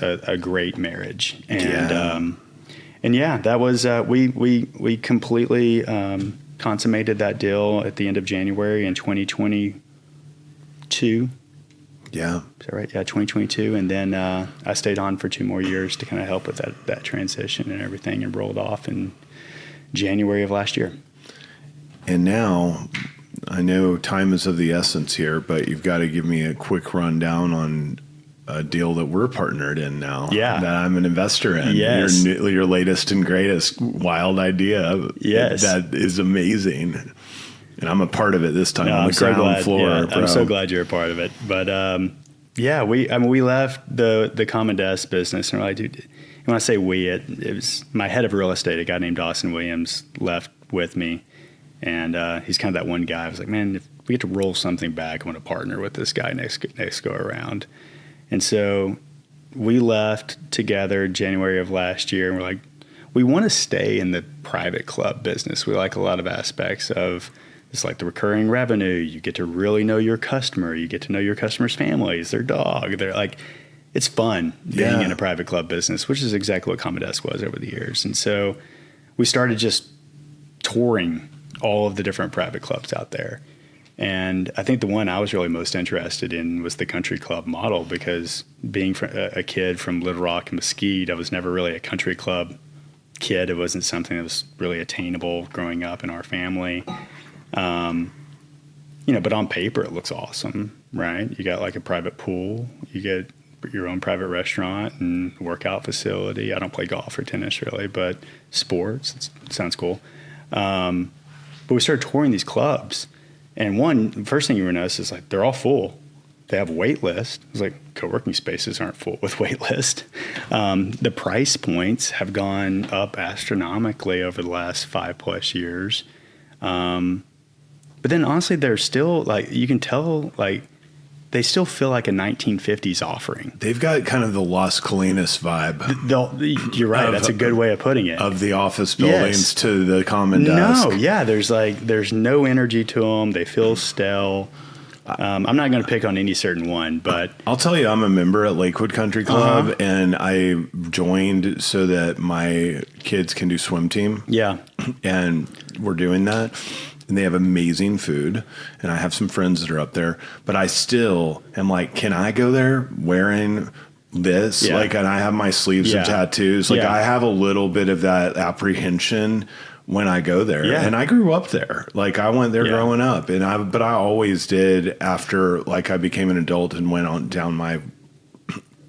a great marriage. And that was we completely consummated that deal at the end of January in 2022. Yeah. Is that right? Yeah, 2022. And then I stayed on for 2 more years to kind of help with that transition and everything, and rolled off in January of last year. And now, I know time is of the essence here, but you've got to give me a quick rundown on a deal that we're partnered in now. Yeah. That I'm an investor in. Yes. Your latest and greatest wild idea. Yes. That is amazing. And I'm a part of it this time on the ground floor. Yeah, bro. I'm so glad you're a part of it. But we left the Common Desk business, and we're like, dude, when I say it was my head of real estate, a guy named Dawson Williams, left with me. And he's kind of that one guy. I was like, man, if we get to roll something back, I want to partner with this guy next go around. And so we left together January of last year, and we're like, we want to stay in the private club business. We like a lot of aspects of it's like the recurring revenue. You get to really know your customer. You get to know your customers' families, their dog. They're like, it's fun being in a private club business, which is exactly what Common Desk was over the years. And so we started just touring all of the different private clubs out there. And I think the one I was really most interested in was the country club model, because being a kid from Little Rock and Mesquite, I was never really a country club kid. It wasn't something that was really attainable growing up in our family. But on paper it looks awesome, right? You got like a private pool, you get your own private restaurant and workout facility. I don't play golf or tennis really, but sports, it sounds cool. But we started touring these clubs, and the first thing you notice is like they're all full. They have wait list. It's like co-working spaces aren't full with wait list. The price points have gone up astronomically over the last 5+ years. But then honestly, they're still like, you can tell, like they still feel like a 1950s offering. They've got kind of the Las Colinas vibe. You're right. That's a good way of putting it. Of the office buildings to the Common Desk. No, yeah. There's no energy to them. They feel stale. I'm not going to pick on any certain one, but I'll tell you, I'm a member at Lakewood Country Club, and I joined so that my kids can do swim team. yeah, And we're doing that. And they have amazing food. And I have some friends that are up there. But I still am like, can I go there wearing this? Yeah. Like, and I have my sleeves of tattoos. Like, Yeah. I have a little bit of that apprehension when I go there. Yeah. And I grew up there. Like, I went there growing up. But I always did after, like, I became an adult and went on down my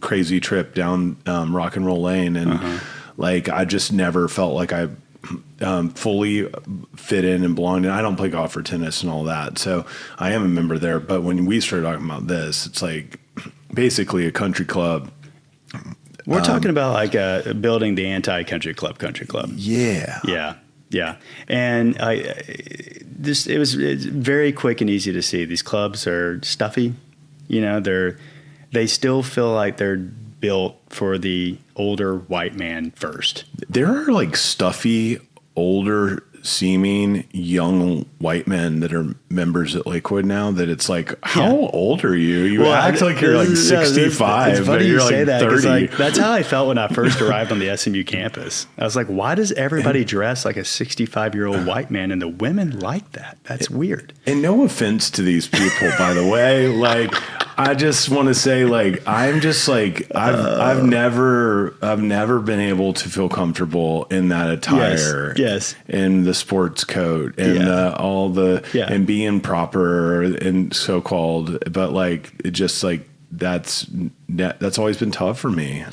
crazy trip down Rock and Roll Lane. And, like, I just never felt like I fully fit in and belonged in. I don't play golf or tennis and all that. So I am a member there. But when we started talking about this, it's like basically a country club. we're talking about like building the anti-country club country club. Yeah. Yeah. Yeah. And it's very quick and easy to see. These clubs are stuffy. You know, they still feel like they're built for the older white man first. There are like stuffy, older seeming young white men that are members at Lakewood now that it's like, how old are you? You act like you're like 65, it's but funny you're you like say that, 'cause, 30. like, that's how I felt when I first arrived on the SMU campus. I was like, why does everybody dress like a 65-year-old white man and the women like that? That's weird. And no offense to these people, by the way. Like, I just want to say, like, I'm just like, I've never been able to feel comfortable in that attire. Yes. In the sports coat and and being proper and so called. But like, it just like, that's always been tough for me.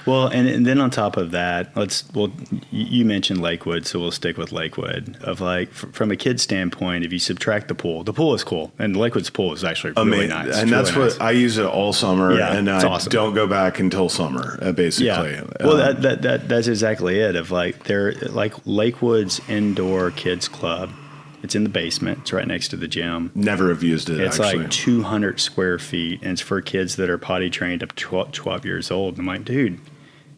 Well, and then on top of that, you mentioned Lakewood, so we'll stick with Lakewood. Of like, from a kid's standpoint, if you subtract the pool is cool, and Lakewood's pool is actually really nice. And that's really what I use it all summer, and I awesome. don't go back until summer, basically. Yeah. Well, that's exactly it. Of like, they're like Lakewood's indoor kids club. It's in the basement. It's right next to the gym. Never have used it. It's actually like 200 square feet, and it's for kids that are potty trained up to 12 years old. I'm like, dude, you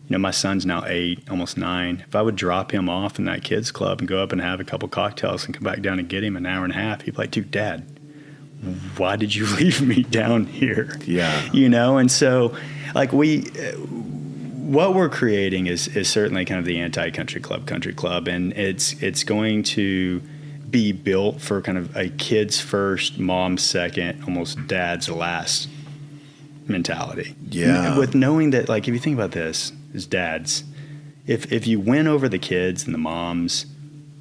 know, my son's now 8, almost 9. If I would drop him off in that kids club and go up and have a couple cocktails and come back down and get him an hour and a half, he'd be like, dude, Dad, why did you leave me down here? Yeah. You know, and so like what we're creating is certainly kind of the anti-country club country club, and it's going to be built for kind of a kid's first, mom's second, almost dad's last mentality. Yeah. With knowing that, like, if you think about this as dads, if you win over the kids and the moms,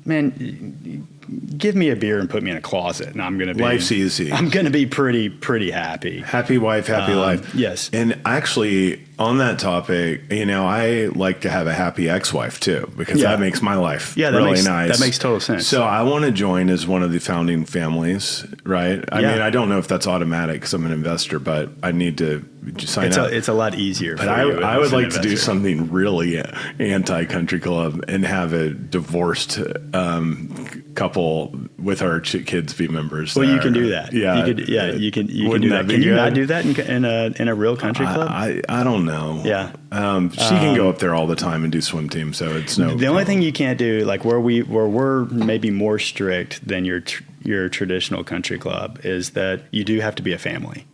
man, give me a beer and put me in a closet, and I'm gonna be life's easy. I'm gonna be pretty happy. Happy wife, happy life. Yes. And actually, on that topic, you know, I like to have a happy ex-wife too, because that makes my life really nice. That makes total sense. So I want to join as one of the founding families, right? I mean, I don't know if that's automatic because I'm an investor, but I need to sign up. It's a lot easier. But for you I would as an like to do investor. something really anti-country club and have a divorced couple with our kids be members. Well, there. you can do that. Yeah, you can do Wouldn't that. that be Can you not good? do that in a real country club? I don't know. Yeah. She can go up there all the time and do swim team, so it's no. The only thing you can't do, like where we're maybe more strict than your traditional country club, is that you do have to be a family.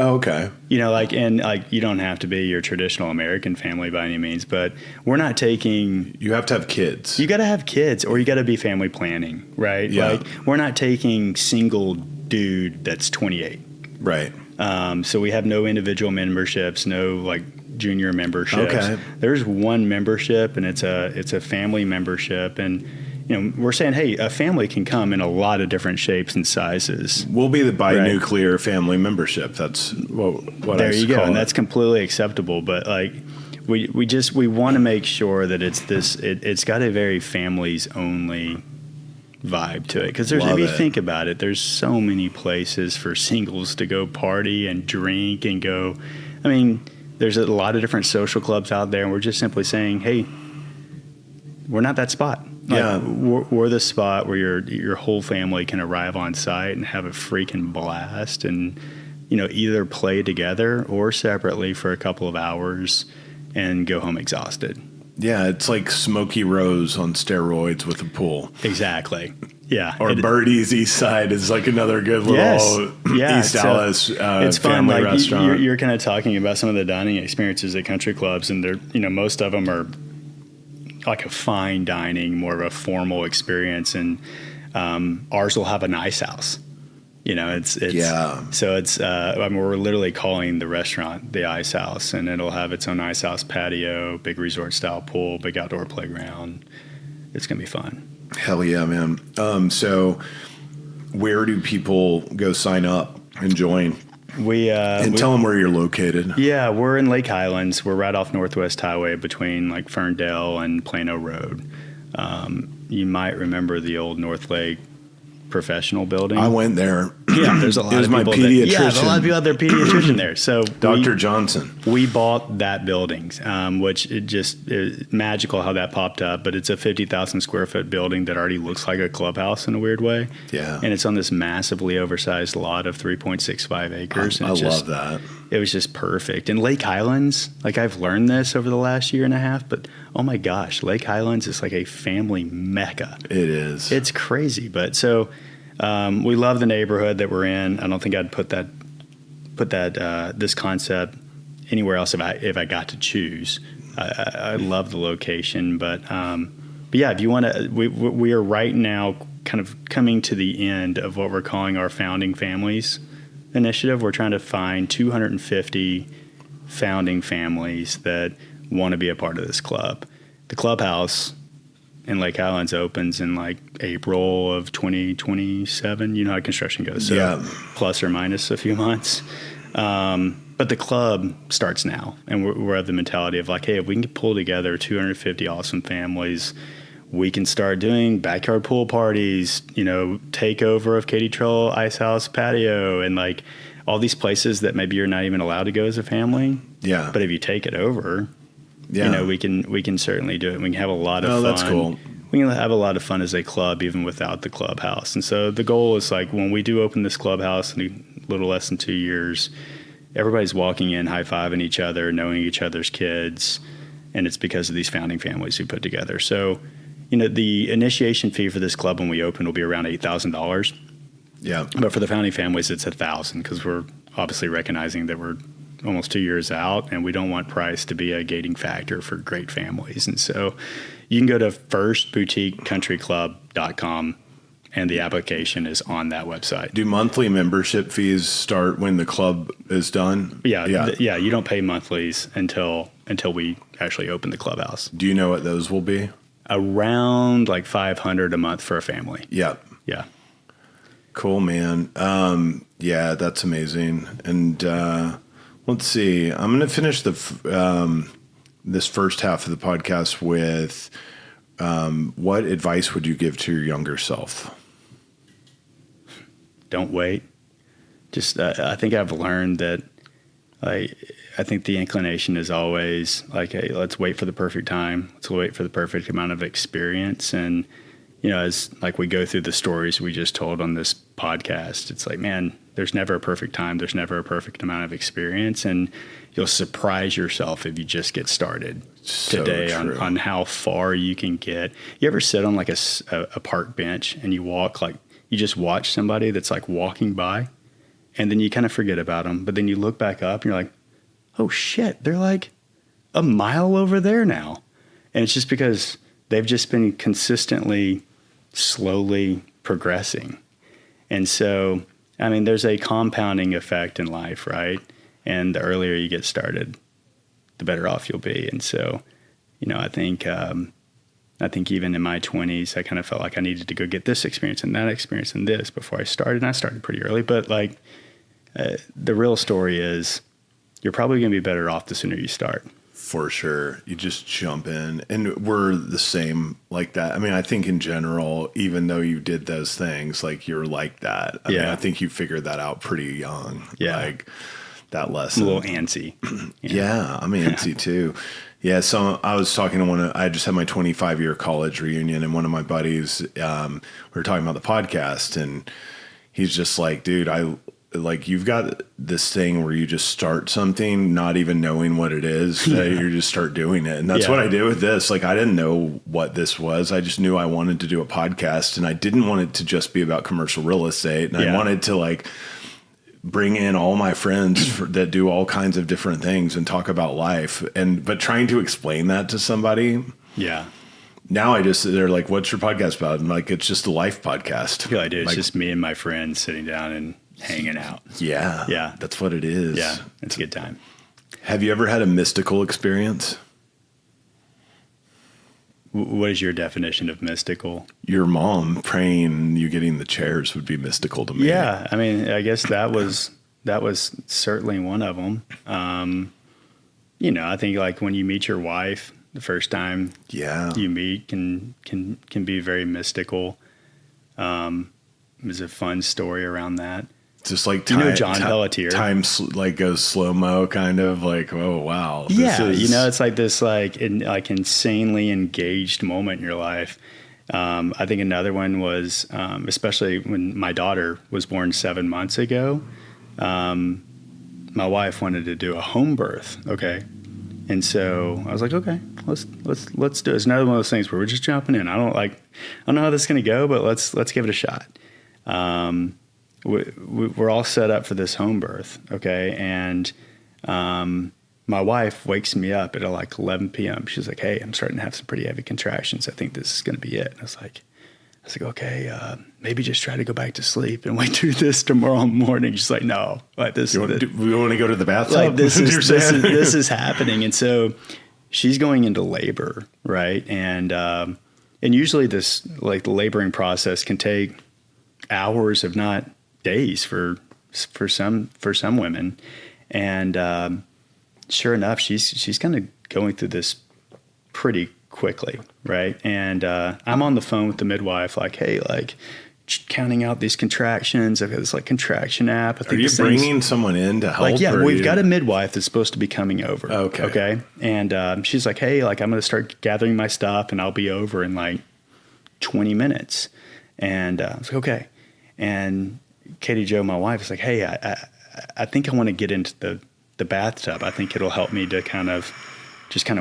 Oh, okay. You know, like, and like, you don't have to be your traditional American family by any means, but we're not taking. You have to have kids. You got to have kids, or you got to be family planning, right? Yeah. Like, we're not taking single dude that's 28. Right. So we have no individual memberships, no like junior memberships. Okay. There's one membership, and it's a family membership, and you know, we're saying, hey, a family can come in a lot of different shapes and sizes. We'll be the binuclear family membership. That's what There I you go, call and it. that's completely acceptable. But like, we want to make sure that it's got a very families only vibe to it, because if you think about it, there's so many places for singles to go party and drink and go. I mean, there's a lot of different social clubs out there, and we're just simply saying, hey, we're not that spot. Like, we're the spot where your whole family can arrive on site and have a freaking blast, and you know, either play together or separately for a couple of hours and go home exhausted. Yeah, it's like Smokey Rose on steroids with a pool. Exactly. Yeah. Or Birdie's East Side is like another good little East Dallas it's fun. family Like restaurant. you're kind of talking about some of the dining experiences at country clubs, and they're, most of them are like a fine dining, more of a formal experience, and ours will have an ice house. So it's we're literally calling the restaurant the Ice House, and it'll have its own ice house patio, big resort style pool, big outdoor playground. It's gonna be fun. Hell yeah, man. So where do people go sign up and join? Tell them where you're located. Yeah, we're in Lake Highlands. We're right off Northwest Highway between like Ferndale and Plano Road. You might remember the old North Lake Professional building. I went there. Yeah, there's a lot of people. My pediatrician. There's a lot of people out there pediatrician there. So Dr. Johnson. We bought that building, which it's magical how that popped up. But it's a 50,000 square foot building that already looks like a clubhouse in a weird way. Yeah, and it's on this massively oversized lot of 3.65 acres. I love that. It was just perfect. And Lake Highlands, like I've learned this over the last year and a half, but oh my gosh, Lake Highlands is like a family mecca. It is. It's crazy. But so we love the neighborhood that we're in. I don't think I'd put this concept anywhere else if I got to choose. I love the location, but yeah, if you want to, we are right now kind of coming to the end of what we're calling our Founding Families initiative. We're trying to find 250 founding families that want to be a part of this club. The clubhouse in Lake Highlands opens in like April of 2027. You know how construction goes. So plus or minus a few months. But the club starts now, and we're of the mentality of like, hey, if we can pull together 250 awesome families, we can start doing backyard pool parties, takeover of Katy Trail Ice House patio, and like all these places that maybe you're not even allowed to go as a family. Yeah. But if you take it over, we can certainly do it. We can have a lot of fun. That's cool. We can have a lot of fun as a club, even without the clubhouse. And so the goal is like when we do open this clubhouse in a little less than 2 years, everybody's walking in, high-fiving each other, knowing each other's kids, and it's because of these founding families we put together. So, the initiation fee for this club when we open will be around $8,000. Yeah. But for the founding families, it's $1,000 because we're obviously recognizing that we're almost 2 years out, and we don't want price to be a gating factor for great families. And so you can go to firstboutiquecountryclub.com, and the application is on that website. Do monthly membership fees start when the club is done? Yeah. You don't pay monthlies until we actually open the clubhouse. Do you know what those will be? Around like $500 a month for a family. Yeah. Yeah. Cool, man. Yeah, that's amazing. And let's see. I'm going to finish this first half of the podcast with what advice would you give to your younger self? Don't wait. Just I think I've learned that I think the inclination is always like, hey, let's wait for the perfect time. Let's wait for the perfect amount of experience. And, as like we go through the stories we just told on this podcast, it's like, man, there's never a perfect time. There's never a perfect amount of experience. And you'll surprise yourself if you just get started today on how far you can get. You ever sit on like a park bench and you walk, like you just watch somebody that's like walking by, and then you kind of forget about them. But then you look back up and you're like, oh shit, they're like a mile over there now. And it's just because they've just been consistently, slowly progressing. And so, I mean, there's a compounding effect in life, right? And the earlier you get started, the better off you'll be. And so, I think even in my 20s, I kind of felt like I needed to go get this experience and that experience and this before I started. And I started pretty early, but like the real story is you're probably going to be better off the sooner you start. For sure. You just jump in, and we're the same like that. I mean, I think in general, even though you did those things, like you're like that. I mean, I think you figured that out pretty young. Yeah. Like that lesson. A little antsy. Yeah. I'm antsy too. Yeah. So I was talking to I just had my 25-year college reunion, and one of my buddies, we were talking about the podcast, and he's just like, dude, like you've got this thing where you just start something, not even knowing what it is. You just start doing it. And that's what I did with this. Like, I didn't know what this was. I just knew I wanted to do a podcast, and I didn't want it to just be about commercial real estate. And I wanted to like bring in all my friends that do all kinds of different things and talk about life. But trying to explain that to somebody. Yeah. Now they're like, what's your podcast about? And like, it's just a life podcast. Yeah, I do. It's like, just me and my friends sitting down and hanging out. Yeah. Yeah. That's what it is. Yeah. It's a good time. Have you ever had a mystical experience? What is your definition of mystical? Your mom praying you getting the chairs would be mystical to me. Yeah. I mean, I guess that was certainly one of them. I think like when you meet your wife, the first time you meet can be very mystical. There's a fun story around that. Just like time, John Pelletier. Time like goes slow mo, kind of like, oh wow, it's like this like insanely engaged moment in your life. I think another one was especially when my daughter was born 7 months ago. My wife wanted to do a home birth. Okay. And so I was like, okay, let's do it. It's another one of those things where we're just jumping in. I don't know how this is going to go, but let's give it a shot. We're all set up for this home birth. Okay. And, my wife wakes me up at like 11 PM. She's like, hey, I'm starting to have some pretty heavy contractions. I think this is going to be it. And I was like, okay, maybe just try to go back to sleep and wait through this tomorrow morning. She's like, no, like this. We want to go to the bathtub. Like this is happening. And so she's going into labor. Right. And usually this, like the laboring process can take hours, if not days for some women. And, sure enough, she's kind of going through this pretty quickly, right? And I'm on the phone with the midwife, like, hey, like counting out these contractions. I've got this like contraction app. Are you bringing someone in to help? Like, yeah, we've got a midwife that's supposed to be coming over. Okay. And she's like, hey, like I'm going to start gathering my stuff, and I'll be over in like 20 minutes. And I was like, okay. And Katie Jo, my wife, is like, hey, I think I want to get into the bathtub. I think it'll help me to kind of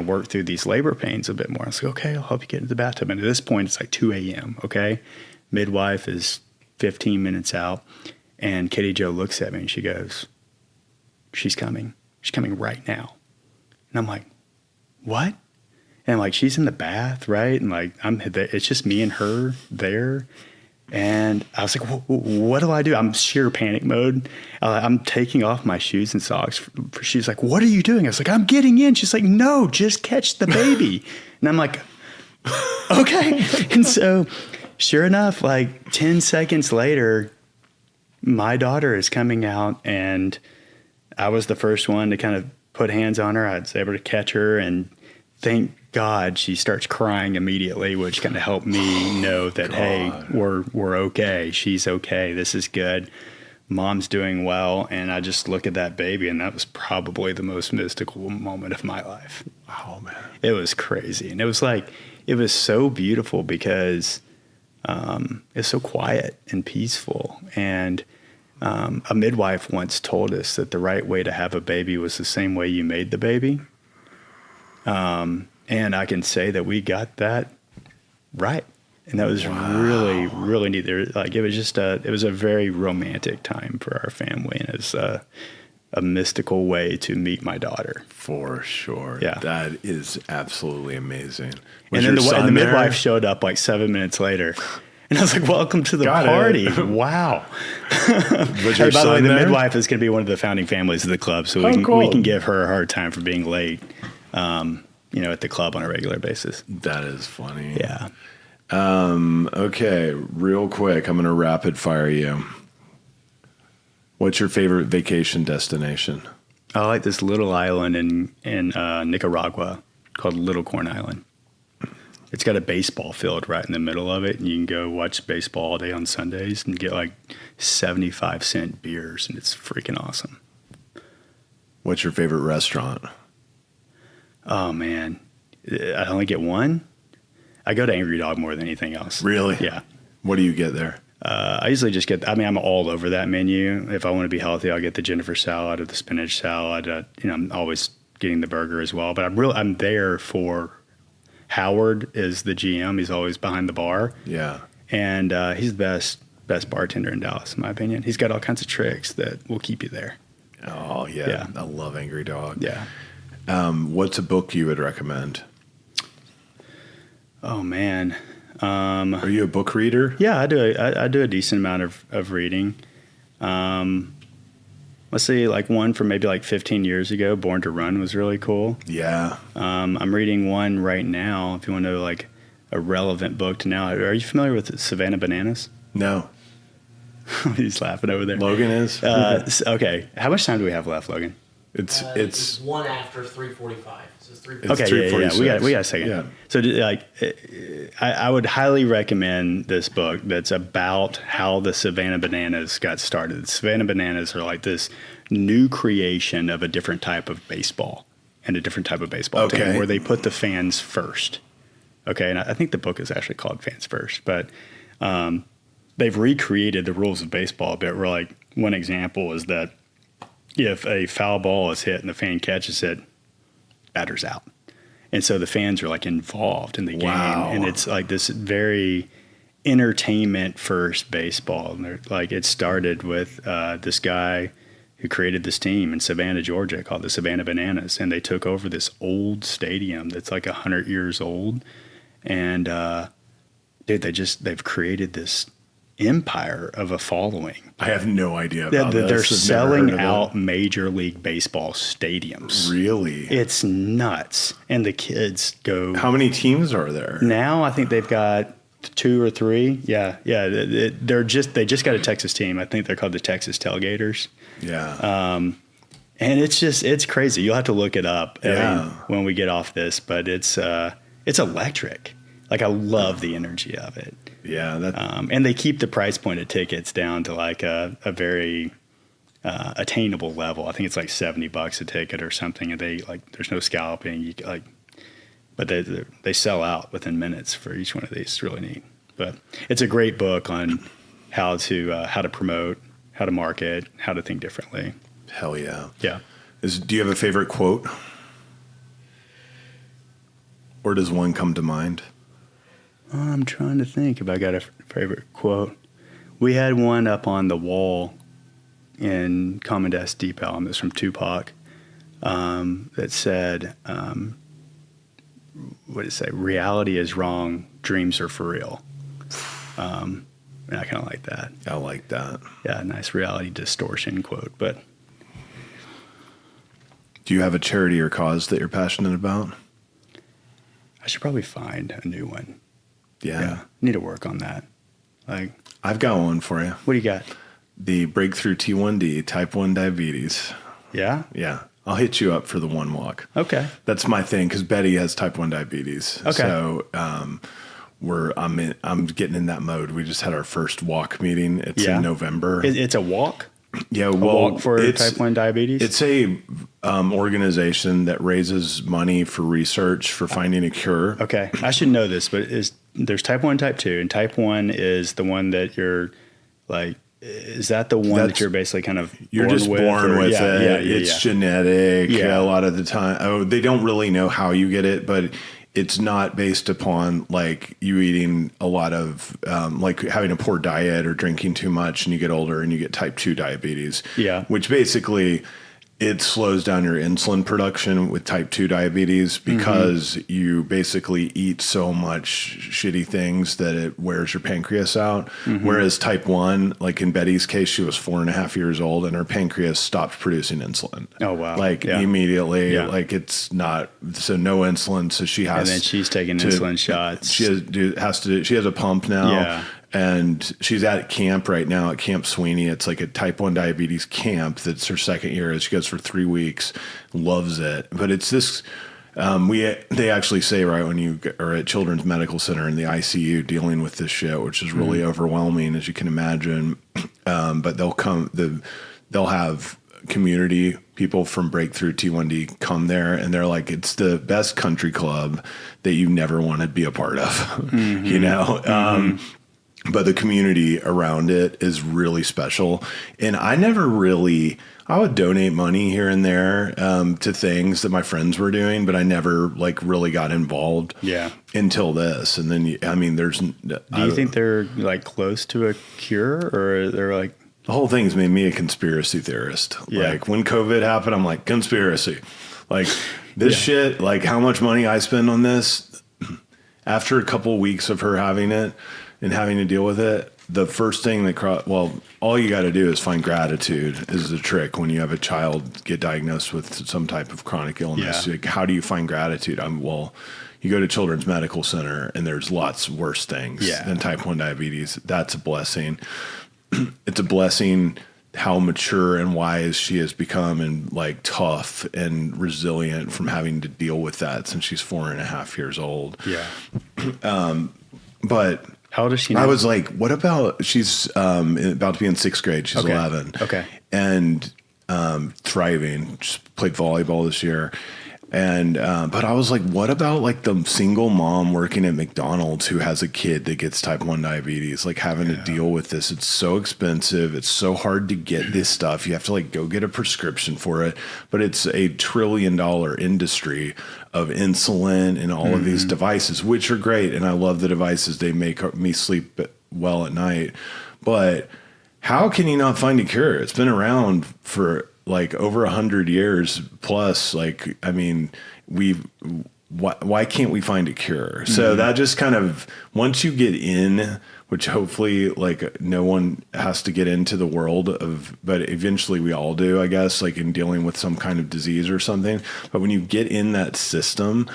work through these labor pains a bit more. I was like, okay, I'll help you get into the bathtub. And at this point, it's like 2 a.m., okay? Midwife is 15 minutes out. And Katie Jo looks at me and she goes, she's coming. She's coming right now. And I'm like, what? And like, she's in the bath, right? And like, it's just me and her there. And I was like, what do I do? I'm sheer panic mode. I'm taking off my shoes and socks. She's like, what are you doing? I was like, I'm getting in. She's like, no, just catch the baby. And I'm like, okay. And so sure enough, like 10 seconds later, my daughter is coming out, and I was the first one to kind of put hands on her. I was able to catch her, and thank God she starts crying immediately, which kind of helped me know that, hey, we're okay. She's okay. This is good. Mom's doing well. And I just look at that baby, and that was probably the most mystical moment of my life. Wow, man. It was crazy. And it was so beautiful because it's so quiet and peaceful. And a midwife once told us that the right way to have a baby was the same way you made the baby. And I can say that we got that right. And that was really, really neat. It was a very romantic time for our family. And it's a mystical way to meet my daughter. For sure. Yeah. That is absolutely amazing. And then the midwife showed up like 7 minutes later. And I was like, welcome to the party. Wow. Was your by the way, the there? midwife is going to be one of the founding families of the club. So we can give her a hard time for being late. At the club on a regular basis. That is funny. Yeah. Okay, real quick, I'm going to rapid fire you. What's your favorite vacation destination? I like this little island in Nicaragua called Little Corn Island. It's got a baseball field right in the middle of it, and you can go watch baseball all day on Sundays and get like 75-cent beers, and it's freaking awesome. What's your favorite restaurant? Oh, man. I only get one. I go to Angry Dog more than anything else. Really? Yeah. What do you get there? I usually just I'm all over that menu. If I want to be healthy, I'll get the Jennifer salad or the spinach salad. I'm always getting the burger as well. But I'm there for Howard is the GM. He's always behind the bar. Yeah. And he's the best bartender in Dallas, in my opinion. He's got all kinds of tricks that will keep you there. Oh, yeah. Yeah. I love Angry Dog. Yeah. What's a book you would recommend? Oh, man. Are you a book reader? Yeah, I do. I do a decent amount of reading. Let's see, like one from maybe like 15 years ago, Born to Run was really cool. Yeah. I'm reading one right now, if you want to know like a relevant book to now. Are you familiar with Savannah Bananas? No. He's laughing over there. Logan is? Okay. How much time do we have left, Logan? It's one after 3:45. So it's 3:45. Okay, yeah. We got a second. Yeah. So, like, I would highly recommend this book that's about how the Savannah Bananas got started. The Savannah Bananas are like this new creation of a different type of baseball and a different type of baseball team where they put the fans first. Okay, and I think the book is actually called Fans First, but they've recreated the rules of baseball a bit. Where like one example is that if a foul ball is hit and the fan catches it, batter's out. And so the fans are like involved in the game. And it's like this very entertainment first baseball. And like it started with this guy who created this team in Savannah, Georgia called the Savannah Bananas. And they took over this old stadium that's like 100 years old. And dude, they've created this empire of a following. I have no idea about this. They're selling out Major League Baseball stadiums. Really? It's nuts. And the kids go. How many teams are there? Now I think they've got 2 or 3. Yeah. They just got a Texas team. I think they're called the Texas Tailgaters. Yeah. And it's crazy. You'll have to look it up when we get off this, but it's electric. Like I love the energy of it. Yeah. And they keep the price point of tickets down to like a very attainable level. I think it's like $70 a ticket or something. And they like, there's no scalping. But they sell out within minutes for each one of these. It's really neat. But it's a great book on how to promote, how to market, how to think differently. Hell yeah. Yeah. Do you have a favorite quote? Or does one come to mind? I'm trying to think if I got a favorite quote. We had one up on the wall in Common Desk Depot. It was from Tupac that said, what did it say? Reality is wrong. Dreams are for real. And I kind of like that. I like that. Yeah, nice reality distortion quote. But do you have a charity or cause that you're passionate about? I should probably find a new one. Yeah. Need to work on that. Like, I've got one for you. What do you got? The Breakthrough T1D, type 1 diabetes. Yeah? Yeah. I'll hit you up for the one walk. Okay. That's my thing because Betty has type 1 diabetes. Okay. So I'm getting in that mode. We just had our first walk meeting. It's in November. It's a walk? Yeah, a walk for type 1 diabetes? It's a organization that raises money for research for finding a cure. Okay. I should know this, but there's type 1, type 2, and type 1 is the one that you're like, is that the one that you're basically kind of you're just born with it? It's genetic. A lot of the time. They don't really know how you get it, but it's not based upon like you eating a lot of like having a poor diet or drinking too much and you get older and you get type 2 diabetes. Yeah. Which basically it slows down your insulin production with type 2 diabetes because you basically eat so much shitty things that it wears your pancreas out. Whereas type 1, like in Betty's case, she was 4.5 years old and her pancreas stopped producing insulin. Oh, wow. Like immediately, like it's not, so no insulin. So she has, and then she's taking insulin shots. She has a pump now. Yeah. And she's at camp right now at Camp Sweeney. It's like a type 1 diabetes camp. That's her second year. She goes for 3 weeks, loves it. But it's this, they actually say right when you are at Children's Medical Center in the ICU dealing with this shit, which is really overwhelming, as you can imagine. But they'll have community people from Breakthrough T1D come there, and they're like, it's the best country club that you never want to be a part of, you know? but the community around it is really special. And I would donate money here and there to things that my friends were doing, but I never like really got involved until this. And then, I mean, do you think they're like close to a cure, or they're like, the whole thing's made me a conspiracy theorist. Yeah. Like when COVID happened, I'm like, conspiracy. Like this shit, like how much money I spend on this after a couple of weeks of her having it and having to deal with it. The first thing all you got to do is find gratitude is the trick when you have a child get diagnosed with some type of chronic illness. Yeah. Like, how do you find gratitude? You go to Children's Medical Center and there's lots worse things than type 1 diabetes. That's a blessing. It's a blessing how mature and wise she has become and like tough and resilient from having to deal with that since she's 4.5 years old. Yeah. But how old is she now? I was like, what about, she's about to be in 6th grade. She's 11. Okay. And thriving. Just played volleyball this year. And but I was like, what about like the single mom working at McDonald's who has a kid that gets type 1 diabetes, like having to deal with this? It's so expensive. It's so hard to get this stuff. You have to like go get a prescription for it. But it's a $1 trillion industry of insulin and all of these devices, which are great. And I love the devices. They make me sleep well at night. But how can you not find a cure? It's been around for like over 100 years plus. Like, I mean, why can't we find a cure? So that just kind of, once you get in, which hopefully like no one has to get into the world of, but eventually we all do, I guess, like in dealing with some kind of disease or something. But when you get in that system,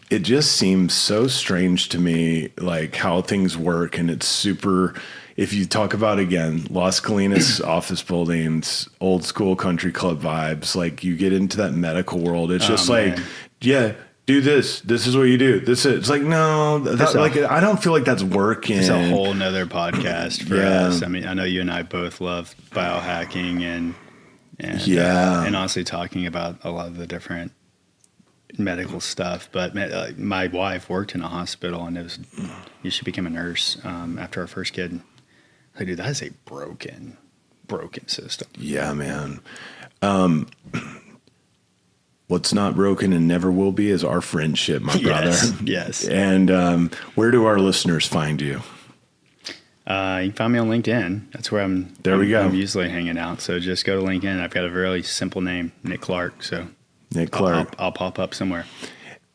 it just seems so strange to me, like how things work. And it's super, if you talk about, again, Las Colinas office buildings, old school country club vibes, like you get into that medical world. It's just like, do this. This is what you do. It's like, no, I don't feel like that's working. It's a whole nother podcast for us. I mean, I know you and I both love biohacking and honestly talking about a lot of the different medical stuff. But my wife worked in a hospital, and she became a nurse after our first kid. Like, dude, that is a broken system. Yeah, man. What's not broken and never will be is our friendship, my brother. Yes. And where do our listeners find you? You can find me on LinkedIn. That's where I'm usually hanging out. So just go to LinkedIn. I've got a very simple name, Nick Clark. So Nick Clark. I'll pop up somewhere.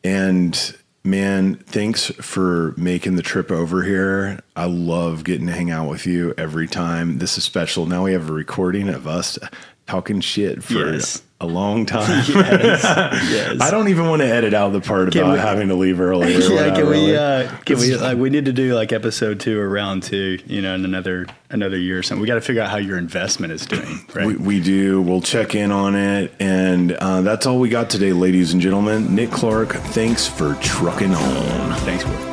And man, thanks for making the trip over here. I love getting to hang out with you every time. This is special. Now we have a recording of us talking shit for a long time. Yes. I don't even want to edit out the part about having to leave early. We need to do like episode 2 or round 2, in another year or something. We got to figure out how your investment is doing, right? We do. We'll check in on it. And that's all we got today, ladies and gentlemen. Nick Clark, thanks for trucking on. Thanks, Will.